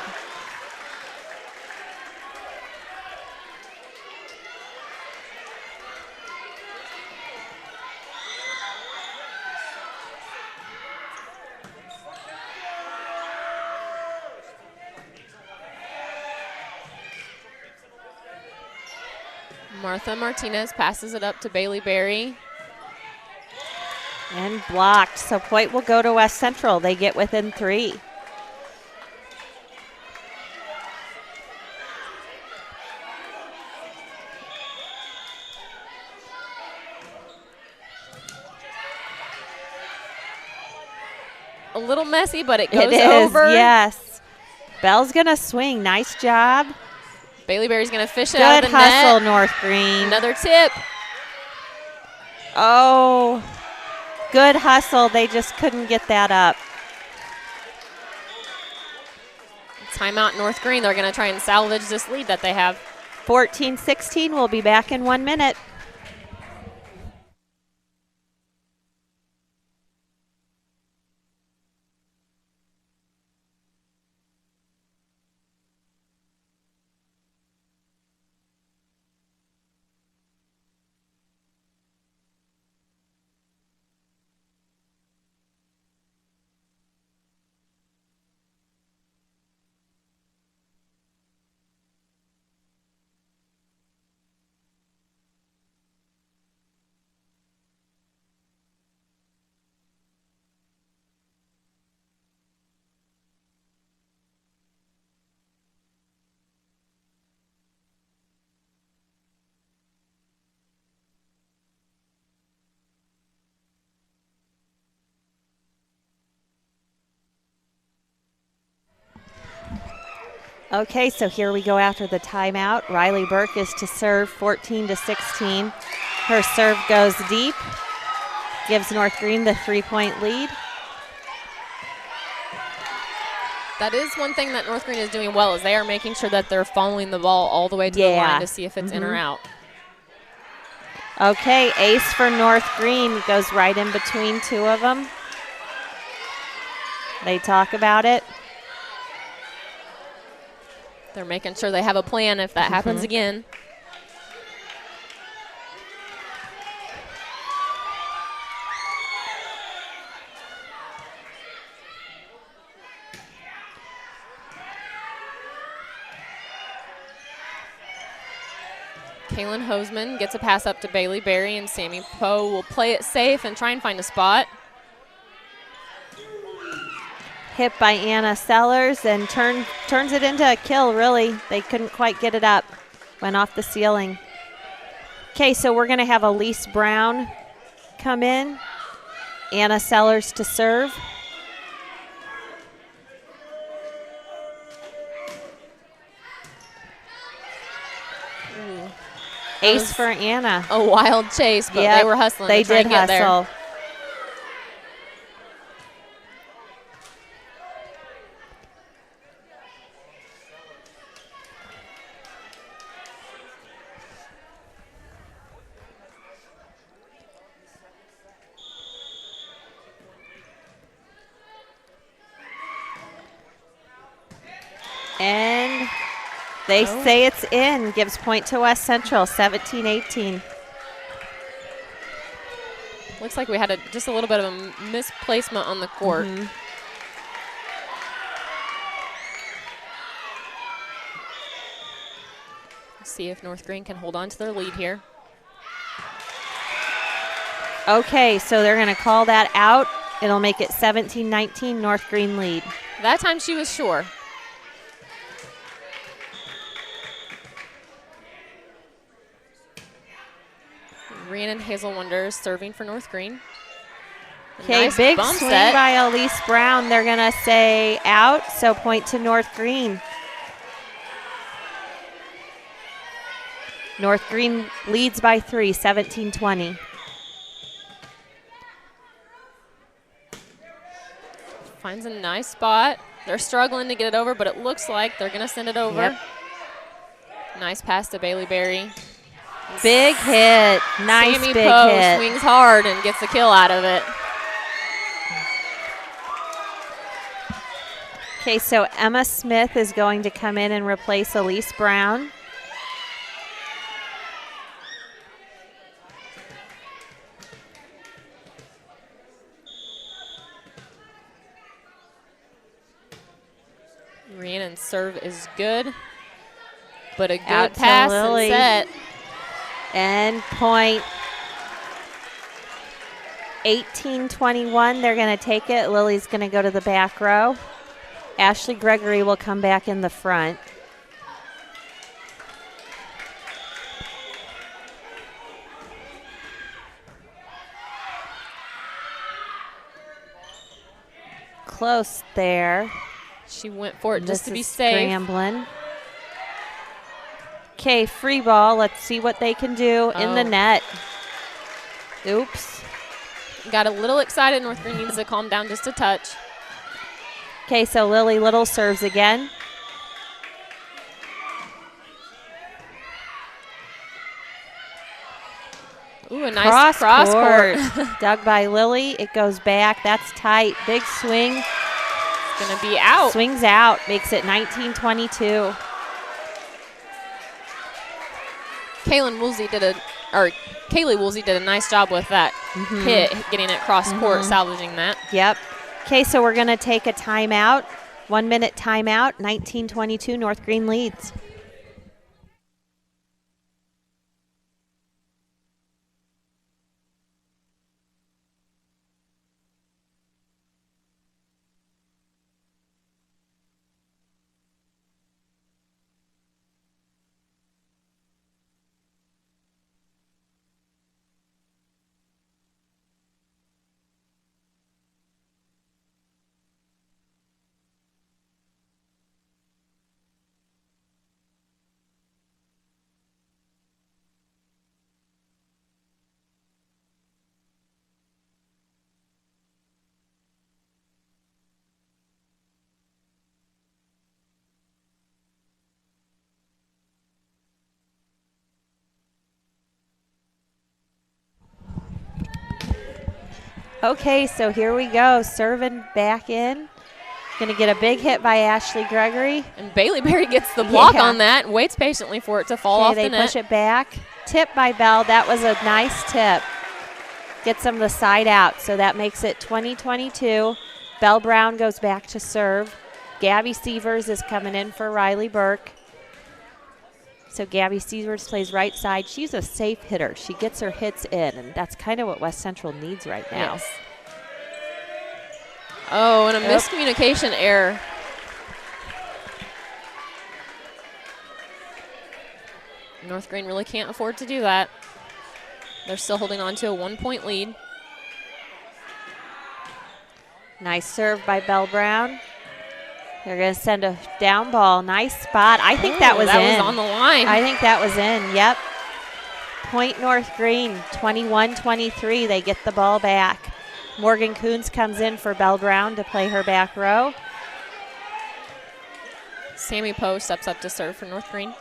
Martha Martinez passes it up to Bailey Berry. And blocked, so point will go to West Central. They get within 3. A little messy, but it goes It is, over. yes. Belle's gonna swing, nice job. Bailey Berry's going to fish it out Good of the hustle, net. North Greene. Another tip. Oh, good hustle. They just couldn't get that up. Timeout North Greene. They're going to try and salvage this lead that they have. 14-16. We'll be back in 1 minute. Okay, so here we go after the timeout. Riley Burke is to serve 14-16. Her serve goes deep, gives North Greene the 3-point lead. That is one thing that North Greene is doing well, is they are making sure that they're following the ball all the way to the line to see if it's in or out. Okay, ace for North Greene, goes right in between 2 of them. They talk about it. They're making sure they have a plan if that happens again. Kaylin Hoseman gets a pass up to Bailey Berry, and Sammy Poe will play it safe and try and find a spot. Hit by Anna Sellers and turns it into a kill, really. They couldn't quite get it up. Went off the ceiling. Okay, so we're going to have Elise Brown come in. Anna Sellers to serve. Ace for Anna. A wild chase, but they were hustling they to try and get there. Hustle. And they say it's in. Gives point to West Central, 17-18. Looks like we had just a little bit of a misplacement on the court. Let's see if North Greene can hold on to their lead here. Okay, so they're going to call that out. It'll make it 17-19, North Greene lead. That time she was sure. Rhiannon Hazel Wonders serving for North Greene. Okay, nice big swing by Elise Brown. They're going to say out, so point to North Greene. North Greene leads by 3, 17-20. Finds a nice spot. They're struggling to get it over, but it looks like they're going to send it over. Yep. Nice pass to Bailey Berry. Big hit. Nice Sammy big Poe hit. swings hard and gets the kill out of it. Okay, so Emma Smith is going to come in and replace Elise Brown. Rhiannon's serve is good, but a good Out pass to Lily. and set. And point 18-21. They're going to take it. Lily's going to go to the back row. Ashley Gregory will come back in the front. Close there. She went for it just to be safe. Scrambling. Okay, free ball. Let's see what they can do in the net. Oops. Got a little excited. North Greene needs to calm down just a touch. Okay, so Lily Little serves again. Ooh, a nice cross court. Dug by Lily. It goes back. That's tight. Big swing. It's going to be out. Swings out. Makes it 19-22. Kaylee Woolsey did a nice job with that hit, getting it cross court, salvaging that. Yep. Okay, so we're going to take a timeout. 1 minute timeout. 19-22. North Greene leads. Okay, so here we go. Serving back in. Going to get a big hit by Ashley Gregory. And Bailey Berry gets the block on that and waits patiently for it to fall off the net. They push it back. Tip by Bell. That was a nice tip. Gets them the side out, so that makes it 20-22. Belle Brown goes back to serve. Gabby Sievers is coming in for Riley Burke. So Gabby Sievers plays right side. She's a safe hitter. She gets her hits in, and that's kind of what West Central needs right now. Yes. Oh, and a miscommunication error. North Greene really can't afford to do that. They're still holding on to a 1-point lead. Nice serve by Bell Brown. They're going to send a down ball. Nice spot. I think that was in. That was on the line. I think that was in, yep. Point North Greene, 21-23. They get the ball back. Morgan Coons comes in for Bell Brown to play her back row. Sammy Poe steps up to serve for North Greene.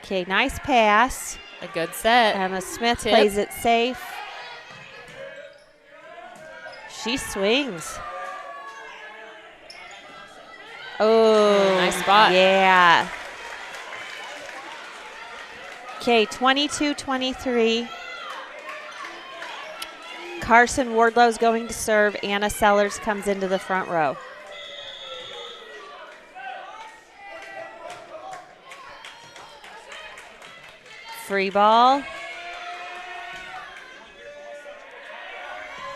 Okay, nice pass. A good set. Emma Smith Tip. plays it safe. She swings. Oh, nice spot. Yeah. Okay, 22-23. Carson Wardlow's going to serve. Anna Sellers comes into the front row. Free ball.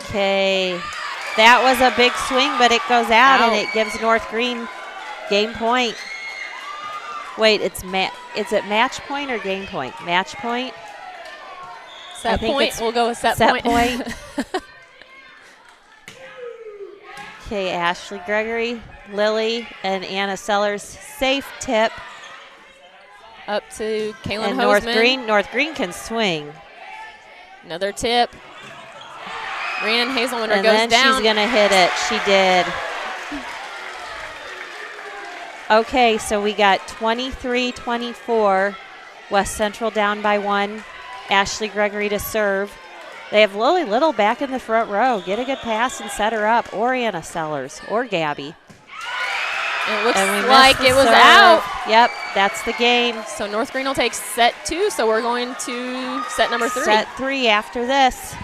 Okay. That was a big swing, but it goes out. And it gives North Greene game point. Wait, is it match point or game point? Match point. Set point. We'll go with set point. Okay, Ashley Gregory, Lily, and Anna Sellers. Safe tip. Up to Kaylin and Hoseman. North Greene can swing. Another tip. Rhiannon Hazelwinter and goes then down. She's going to hit it. She did. Okay, so we got 23-24. West Central down by 1. Ashley Gregory to serve. They have Lily Little back in the front row. Get a good pass and set her up. Or Anna Sellers or Gabby. It looks like it was out. Yep, that's the game. So North Greene will take set 2, so we're going to set number 3. Set 3 after this.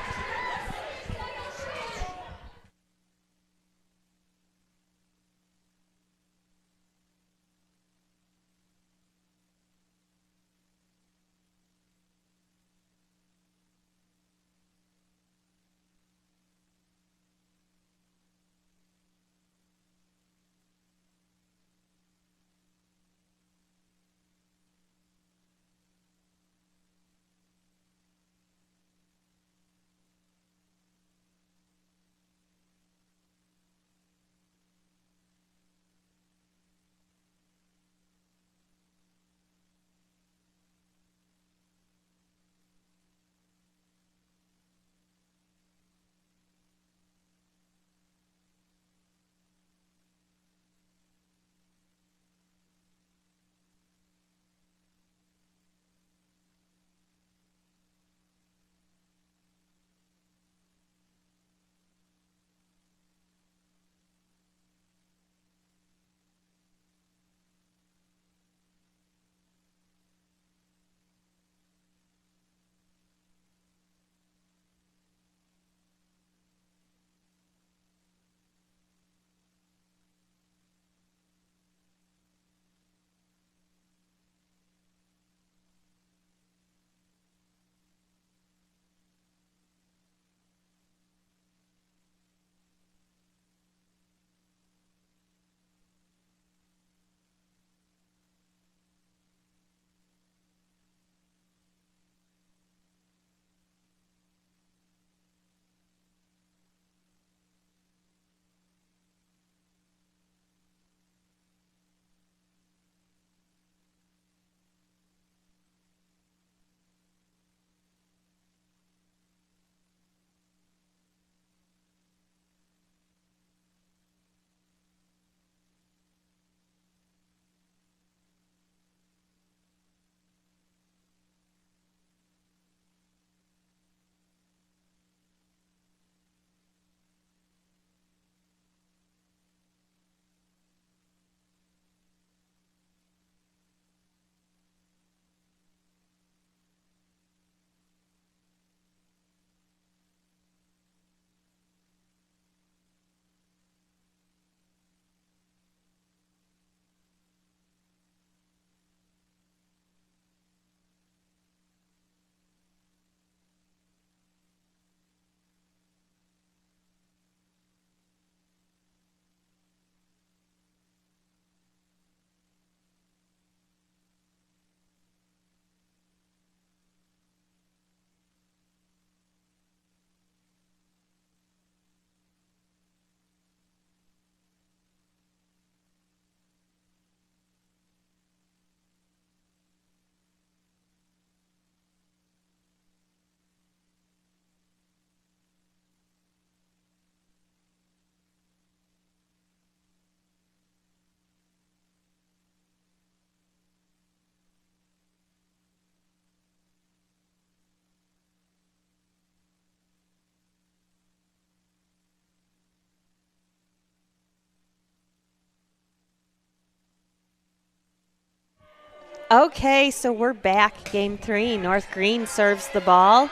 Okay, so we're back. Game 3. North Greene serves the ball.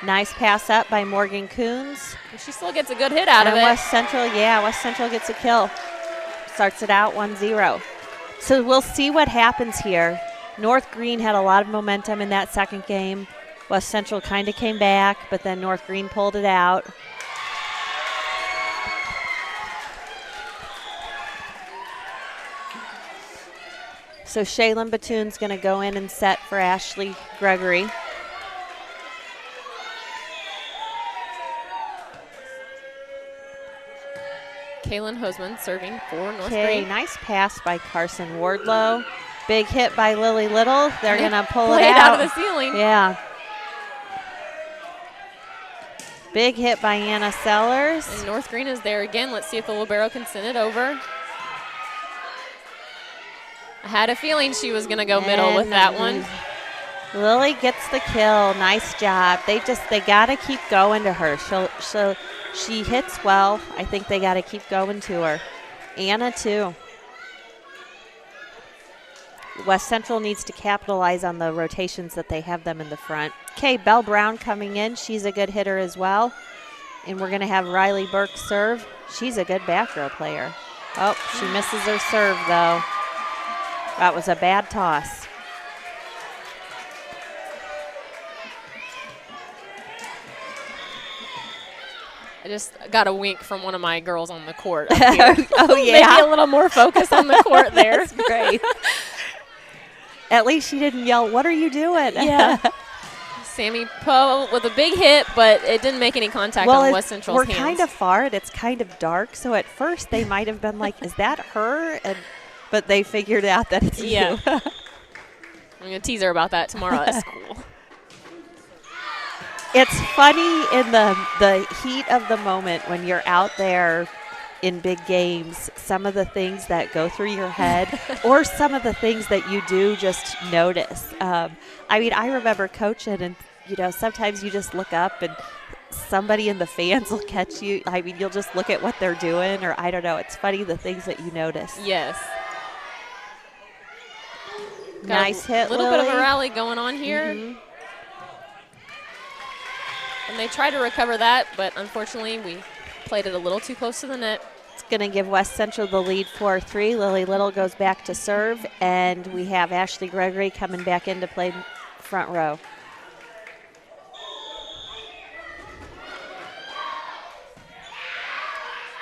Nice pass up by Morgan Coons. And she still gets a good hit out of it. West Central gets a kill. Starts it out 1-0. So we'll see what happens here. North Greene had a lot of momentum in that second game. West Central kind of came back, but then North Greene pulled it out. So Shaylin Batoon's going to go in and set for Ashley Gregory. Kaylin Hosman serving for North Greene. Nice pass by Carson Wardlow. Big hit by Lily Little. They're going to pull it out of the ceiling. Yeah. Big hit by Anna Sellers. And North Greene is there again. Let's see if the libero can send it over. I had a feeling she was going to go middle with that one. Lily gets the kill. Nice job. They got to keep going to her. She hits well. I think they got to keep going to her. Anna, too. West Central needs to capitalize on the rotations that they have them in the front. Okay, Belle Brown coming in. She's a good hitter as well. And we're going to have Riley Burke serve. She's a good back row player. Oh, she misses her serve, though. That was a bad toss. I just got a wink from one of my girls on the court. Oh, yeah. Maybe a little more focus on the court there. That's great. At least she didn't yell, "What are you doing?" Yeah. Sammy Poe with a big hit, but it didn't make any contact on West Central's hands. We're kind of far, and it's kind of dark, so at first they might have been like, "Is that her?" But they figured out that it's you. I'm going to tease her about that tomorrow at school. It's funny in the heat of the moment when you're out there in big games, some of the things that go through your head or some of the things that you do just notice. I remember coaching, and, sometimes you just look up and somebody in the fans will catch you. You'll just look at what they're doing, or I don't know. It's funny the things that you notice. Yes. Nice hit, A little Lily. bit of a rally going on here. Mm-hmm. And they try to recover that, but unfortunately we played it a little too close to the net. It's going to give West Central the lead 4-3. Lily Little goes back to serve, and we have Ashley Gregory coming back in to play front row.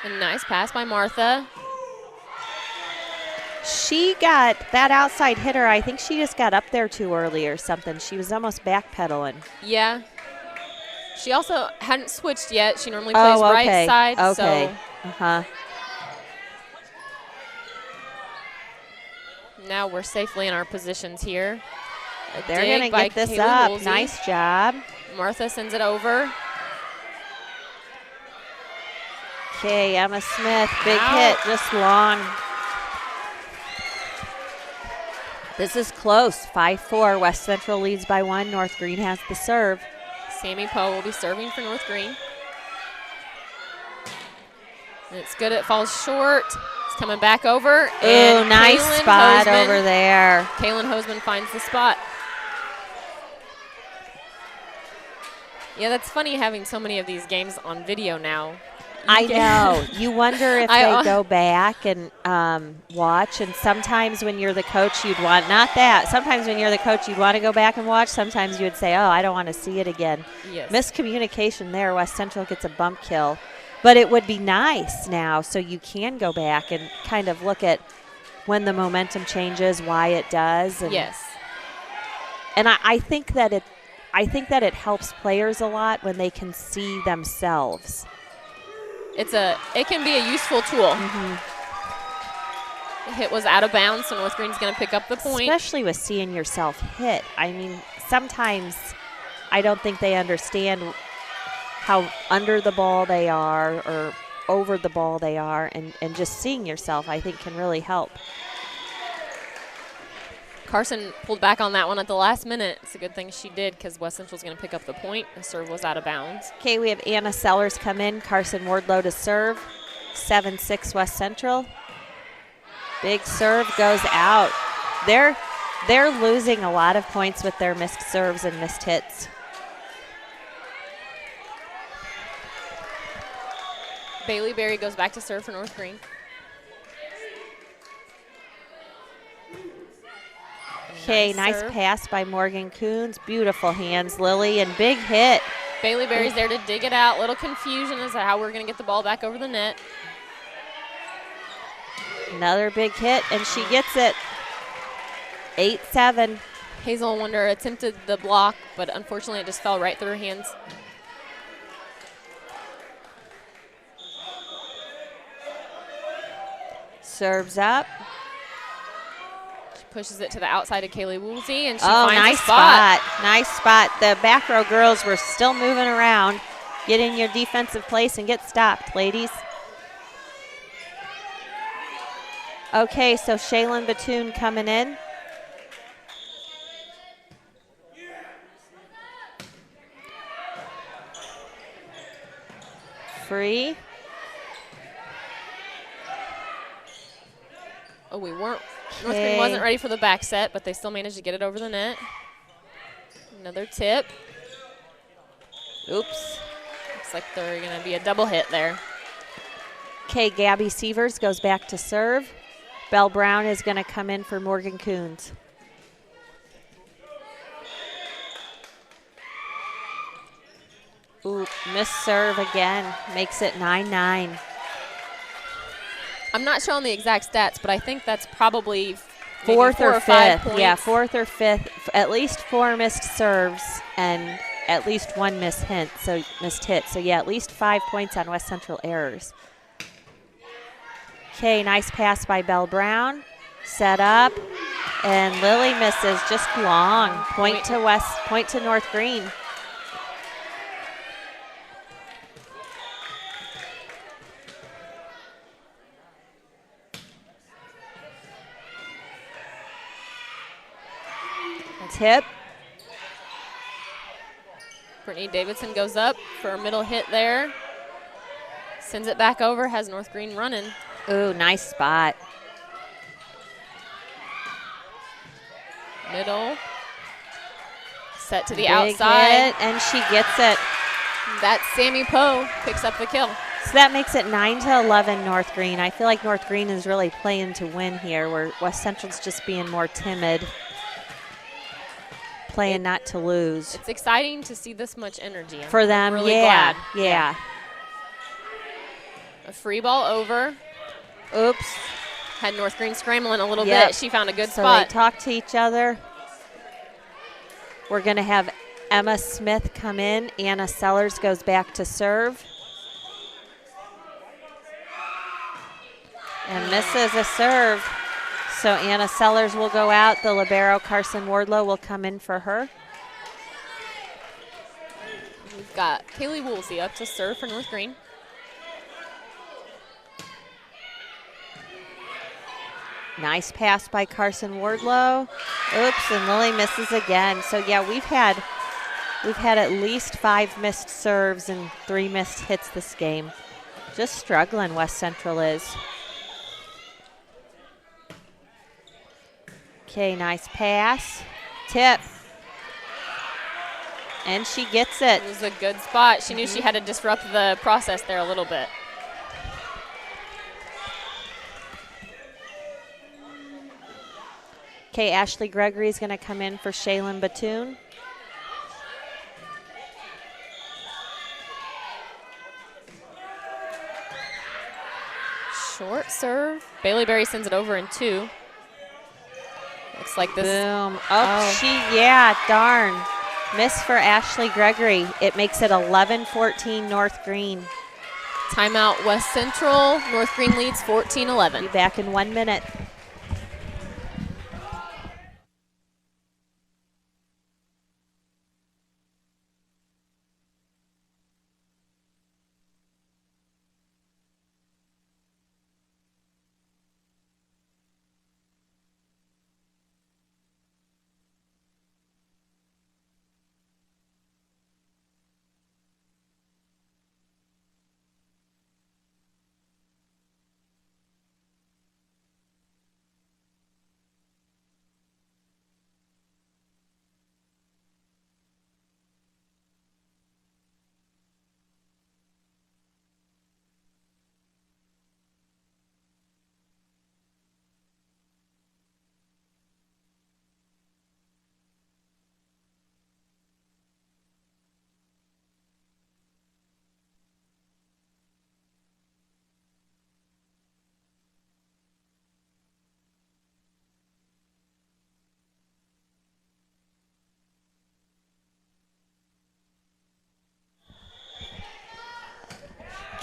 A nice pass by Martha. She got that outside hitter. I think she just got up there too early or something. She was almost backpedaling. Yeah. She also hadn't switched yet. She normally plays right side. Okay. So now we're safely in our positions here. They're going to get this up. Woolsey. Nice job. Martha sends it over. Okay, Emma Smith, big hit, just long. This is close, 5-4. West Central leads by 1. North Greene has the serve. Sammy Poe will be serving for North Greene. And it's good. It falls short. It's coming back over. Ooh, nice spot over there. Kaylin Hosman finds the spot. Yeah, that's funny having so many of these games on video now. I know. You wonder if they go back and watch. And sometimes when you're the coach, you'd want, not that. Sometimes when you're the coach, you'd want to go back and watch. Sometimes you would say, oh, I don't want to see it again. Yes. Miscommunication there. West Central gets a bump kill. But it would be nice now so you can go back and kind of look at when the momentum changes, why it does. And yes. And I think that it helps players a lot when they can see themselves. It can be a useful tool. Mm-hmm. The hit was out of bounds, so North Greene's going to pick up the point. Especially with seeing yourself hit. I mean, sometimes I don't think they understand how under the ball they are or over the ball they are, and just seeing yourself, I think, can really help. Carson pulled back on that one at the last minute. It's a good thing she did because West Central's going to pick up the point. The serve was out of bounds. Okay, we have Anna Sellers come in. Carson Wardlow to serve. 7-6 West Central. Big serve goes out. They're losing a lot of points with their missed serves and missed hits. Bailey Berry goes back to serve for North Greene. Okay, nice pass by Morgan Coons. Beautiful hands, Lily, and big hit. Bailey Berry's there to dig it out. Little confusion as to how we're going to get the ball back over the net. Another big hit, and she gets it. 8-7. Hazel Wonder attempted the block, but unfortunately it just fell right through her hands. Serves up. She pushes it to the outside of Kaylee Woolsey, and she Oh, finds nice a spot. Nice spot. The back row girls were still moving around. Get in your defensive place and get stopped, ladies. Okay, so Shaylin Batoon coming in. Free. Oh, we weren't. North Greene wasn't ready for the back set, but they still managed to get it over the net. Another tip. Oops. Looks like they're going to be a double hit there. Okay, Gabby Sievers goes back to serve. Belle Brown is going to come in for Morgan Coons. Ooh, missed serve again. Makes it 9-9. I'm not showing the exact stats, but I think that's probably fourth or five fifth. points. Yeah, fourth or fifth. At least 4 missed serves and at least 1 missed hit. So yeah, at least 5 points on West Central errors. Okay, nice pass by Belle Brown. Set up, and Lily misses just long. Point to North Greene. Tip. Brittany Davidson goes up for a middle hit there. Sends it back over, has North Greene running. Ooh, nice spot. Middle. Set to the Big outside. Hit, and she gets it. That's Sammy Poe, picks up the kill. So that makes it 9-11 North Greene. I feel like North Greene is really playing to win here, where West Central's just being more timid. Playing not to lose. It's exciting to see this much energy. For them, I'm really yeah, glad. yeah. A free ball over. Oops. Had North Greene scrambling a little bit. She found a good spot. So they talk to each other. We're going to have Emma Smith come in. Anna Sellers goes back to serve. And misses a serve. So Anna Sellers will go out. The libero Carson Wardlow will come in for her. We've got Kaylee Woolsey up to serve for North Greene. Nice pass by Carson Wardlow. Oops, and Lily misses again. So yeah, we've had at least 5 missed serves and 3 missed hits this game. Just struggling, West Central is. Okay, nice pass. Tip. And she gets it. It was a good spot. She knew she had to disrupt the process there a little bit. Okay, Ashley Gregory is going to come in for Shaylin Batoon. Short serve. Bailey Berry sends it over in 2. Looks like this. Boom. Oh, darn. Miss for Ashley Gregory. It makes it 11-14 North Greene. Timeout West Central. North Greene leads 14-11. Be back in 1 minute.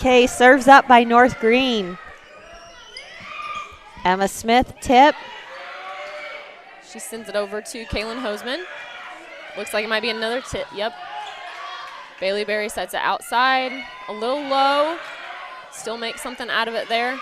Okay, serves up by North Greene. Emma Smith, tip. She sends it over to Kaylin Hoseman. Looks like it might be another tip. Yep. Bailey Berry sets it outside. A little low. Still makes something out of it there.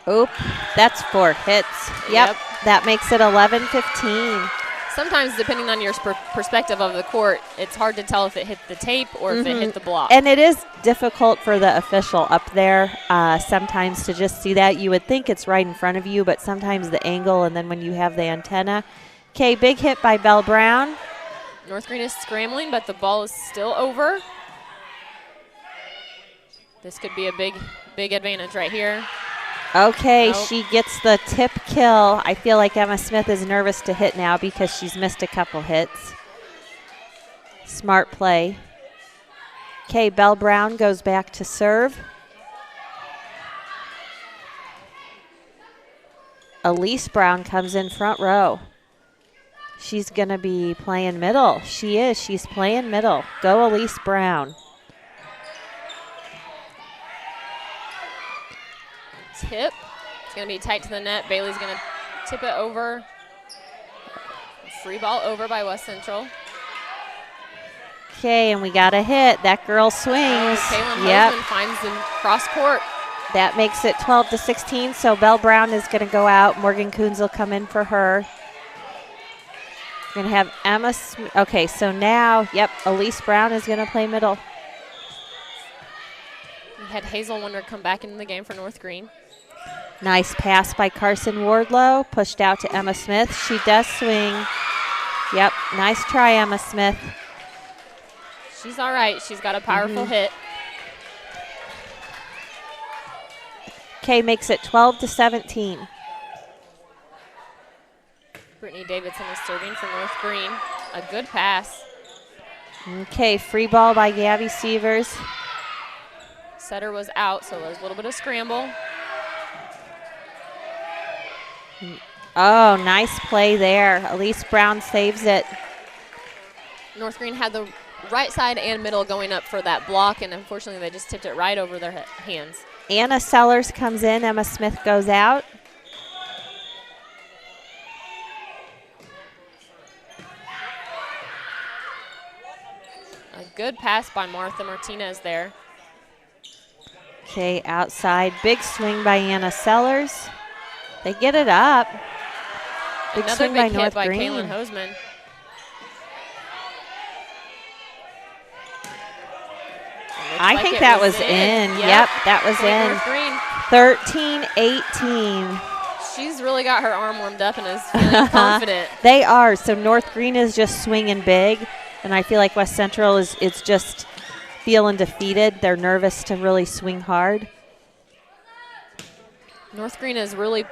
Oop, that's 4 hits. Yep. That makes it 11-15. Sometimes, depending on your perspective of the court, it's hard to tell if it hit the tape or if it hit the block. And it is difficult for the official up there sometimes to just see that. You would think it's right in front of you, but sometimes the angle and then when you have the antenna. Okay, big hit by Belle Brown. North Greene is scrambling, but the ball is still over. This could be a big advantage right here. Okay, nope. She gets the tip kill. I feel like Emma Smith is nervous to hit now because she's missed a couple hits. Smart play. Okay, Belle Brown goes back to serve. Elise Brown comes in front row. She's going to be playing middle. She is. She's playing middle. Go Elise Brown. Tip. It's going to be tight to the net. Bailey's going to tip it over. Free ball over by West Central. Okay, and we got a hit. That girl swings. Kaylin Hoseman finds the cross court. That makes it 12-16, so Belle Brown is going to go out. Morgan Coons will come in for her. We're going to have Emma Smith. Okay, so now, Elise Brown is going to play middle. We had Hazel Wonder come back into the game for North Greene. Nice pass by Carson Wardlow, pushed out to Emma Smith. She does swing. Yep, nice try, Emma Smith. She's all right. She's got a powerful hit. Okay, makes it 12-17. Brittany Davidson is serving for North Greene. A good pass. Okay, free ball by Gabby Sievers. Setter was out, so there's a little bit of scramble. Oh, nice play there. Elise Brown saves it. North Greene had the right side and middle going up for that block, and unfortunately they just tipped it right over their hands. Anna Sellers comes in. Emma Smith goes out. A good pass by Martha Martinez there. Okay, outside. Big swing by Anna Sellers. They get it up. Big Another swing big by hit North by Greene. Kaylin Hoseman. I think that was in. Yep, that was in. North Greene. 13-18. She's really got her arm warmed up and is feeling confident. They are. So North Greene is just swinging big, and I feel like West Central is just feeling defeated. They're nervous to really swing hard. North Greene is really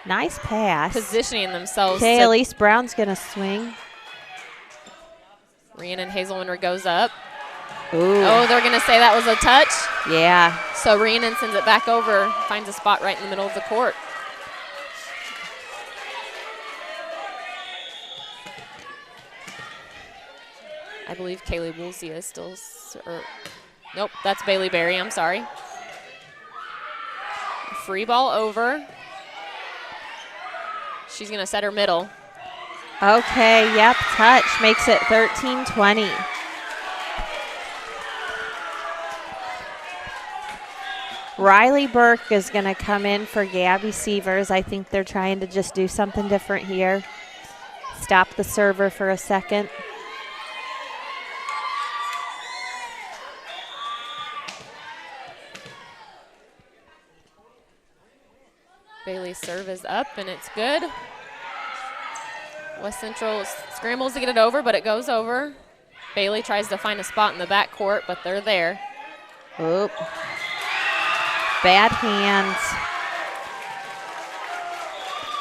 nice pass. Positioning themselves. Okay, Elise Brown's going to swing. Rhiannon Hazelwinter goes up. Ooh. Oh, they're going to say that was a touch? Yeah. So Rhiannon sends it back over, finds a spot right in the middle of the court. I believe Kaylee Woolsey is still, nope, that's Bailey Berry, I'm sorry. Free ball over. She's going to set her middle. Okay, yep, touch makes it 13-20. Riley Burke is going to come in for Gabby Sievers. I think they're trying to just do something different here. Stop the server for a second. Bailey's serve is up, and it's good. West Central scrambles to get it over, but it goes over. Bailey tries to find a spot in the backcourt, but they're there. Oop. Bad hands.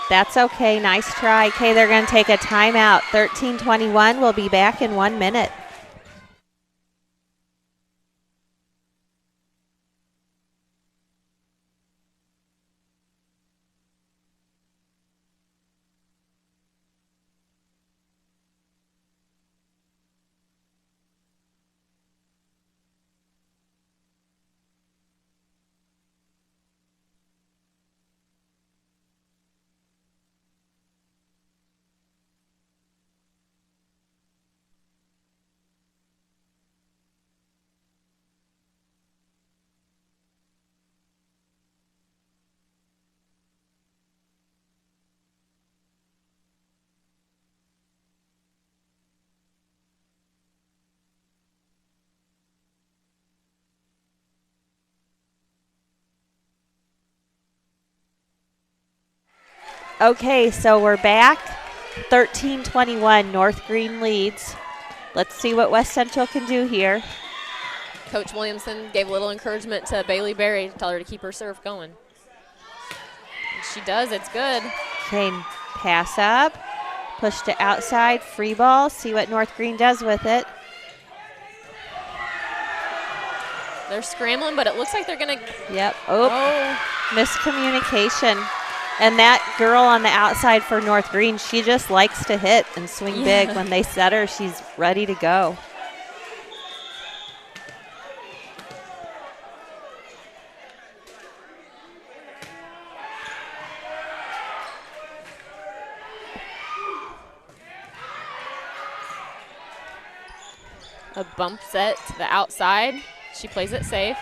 That's okay. Nice try. Okay, they're going to take a timeout. 13-21. We'll be back in 1 minute. Okay, so we're back. 13-21, North Greene leads. Let's see what West Central can do here. Coach Williamson gave a little encouragement to Bailey Berry to tell her to keep her serve going. And she does. It's good. Okay, pass up. Push to outside. Free ball. See what North Greene does with it. They're scrambling, but it looks like they're going to. Yep. Oh, miscommunication. And that girl on the outside for North Greene, she just likes to hit and swing big. When they set her, she's ready to go. A bump set to the outside. She plays it safe.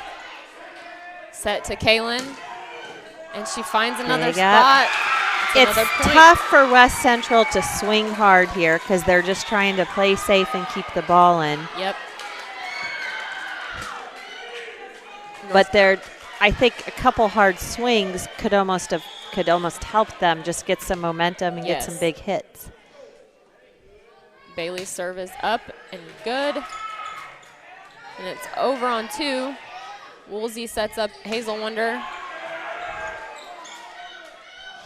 Set to Kaylin. And she finds another spot. It's tough for West Central to swing hard here because they're just trying to play safe and keep the ball in. Yep. But I think a couple hard swings could almost help them just get some momentum and get some big hits. Bailey's serve is up and good. And it's over on 2. Woolsey sets up Hazel Wonder.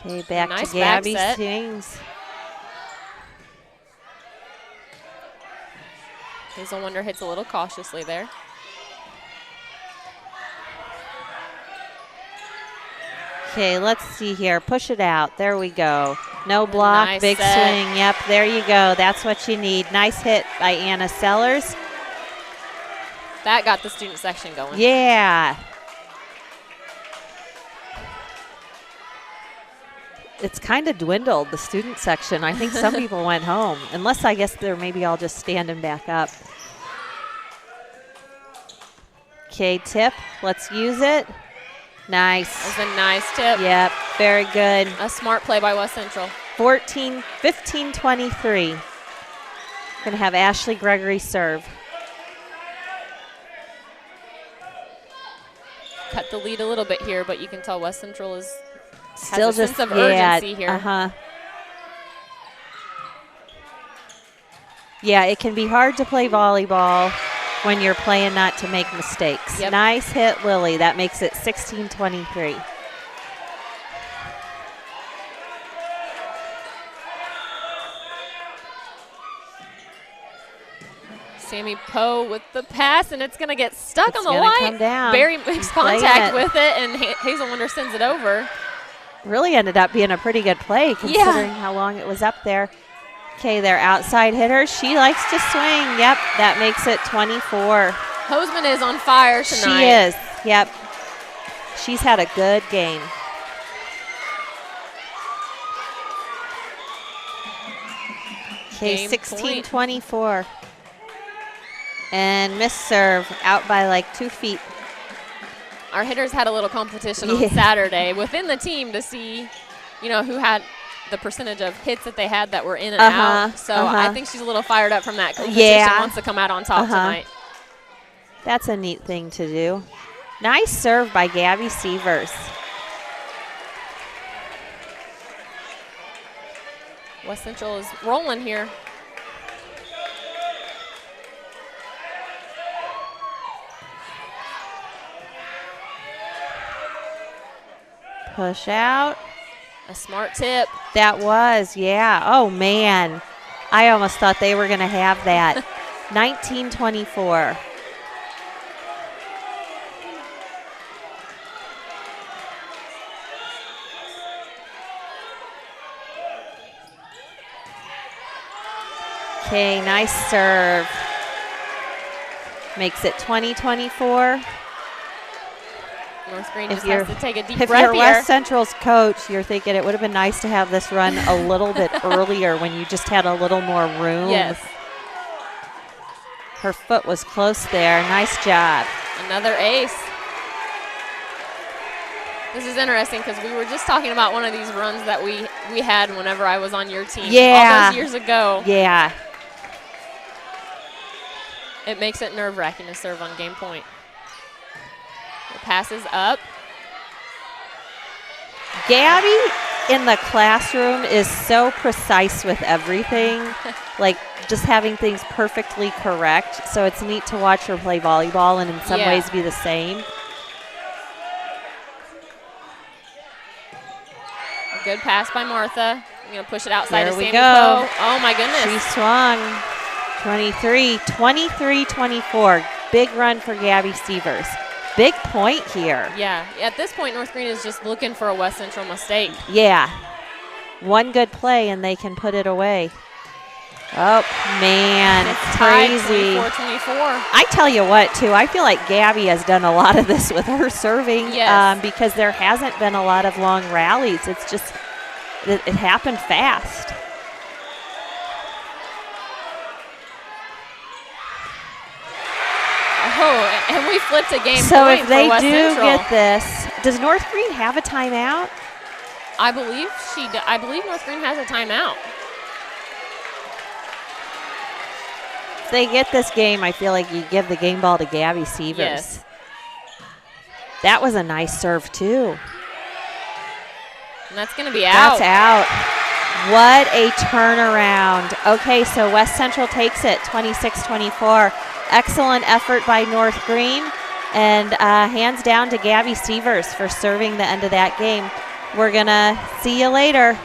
Okay, back to Gabby swings. Hazel Wonder hits a little cautiously there. Okay, let's see here. Push it out. There we go. No block, nice big set. swing. Yep, there you go. That's what you need. Nice hit by Anna Sellers. That got the student section going. Yeah. It's kind of dwindled, the student section. I think some people went home, unless I guess they're maybe all just standing back up. Okay, tip. Let's use it. Nice. That was a nice tip. Yep, very good. A smart play by West Central. 15-23. Going to have Ashley Gregory serve. Cut the lead a little bit here, but you can tell West Central is still has a sense of urgency here. Yeah, it can be hard to play volleyball when you're playing not to make mistakes. Yep. Nice hit, Lily. That makes it 16-23. Sammy Poe with the pass, and it's going to get stuck on the gonna line. Come down. Barry makes contact with it, and Hazel Wonder sends it over. Really ended up being a pretty good play considering how long it was up there. Okay, their outside hitter. She likes to swing. Yep, that makes it 24. Hoseman is on fire tonight. She is. Yep. She's had a good game. Okay, 16-24. And miss serve out by like 2 feet. Our hitters had a little competition on Saturday within the team to see, who had the percentage of hits that they had that were in and out. So I think she's a little fired up from that competition. Wants to come out on top tonight. That's a neat thing to do. Nice serve by Gabby Sievers. West Central is rolling here. Push out. A smart tip. That was, yeah. Oh, man. I almost thought they were going to have that. 19-24. Okay, nice serve. Makes it 20-24. North Greene just has to take a deep breath here. If you're here. West Central's coach, you're thinking it would have been nice to have this run a little bit earlier when you just had a little more room. Yes. Her foot was close there. Nice job. Another ace. This is interesting because we were just talking about one of these runs that we had whenever I was on your team. Yeah. All those years ago. Yeah. It makes it nerve-wracking to serve on game point. The pass is up. Gabby in the classroom is so precise with everything, like just having things perfectly correct. So it's neat to watch her play volleyball and in some ways be the same. A good pass by Martha. I'm going to push it outside There to we Sammy go. Poe. Oh, my goodness. She swung. 23-24. Big run for Gabby Stevers. Big point here. Yeah. At this point, North Greene is just looking for a West Central mistake. Yeah. One good play, and they can put it away. Oh, man, it's crazy. 24-24. I tell you what, too, I feel like Gabby has done a lot of this with her serving because there hasn't been a lot of long rallies. It's just, it happened fast. Oh, and we flipped a game So point if they for West do Central. get this, does North Greene have a timeout? I believe North Greene has a timeout. If they get this game, I feel like you give the game ball to Gabby Sievers. Yes. That was a nice serve, too. And that's going to be out. That's out. What a turnaround. Okay, so West Central takes it 26-24. Excellent effort by North Greene. And hands down to Gabby Sievers for serving the end of that game. We're going to see you later.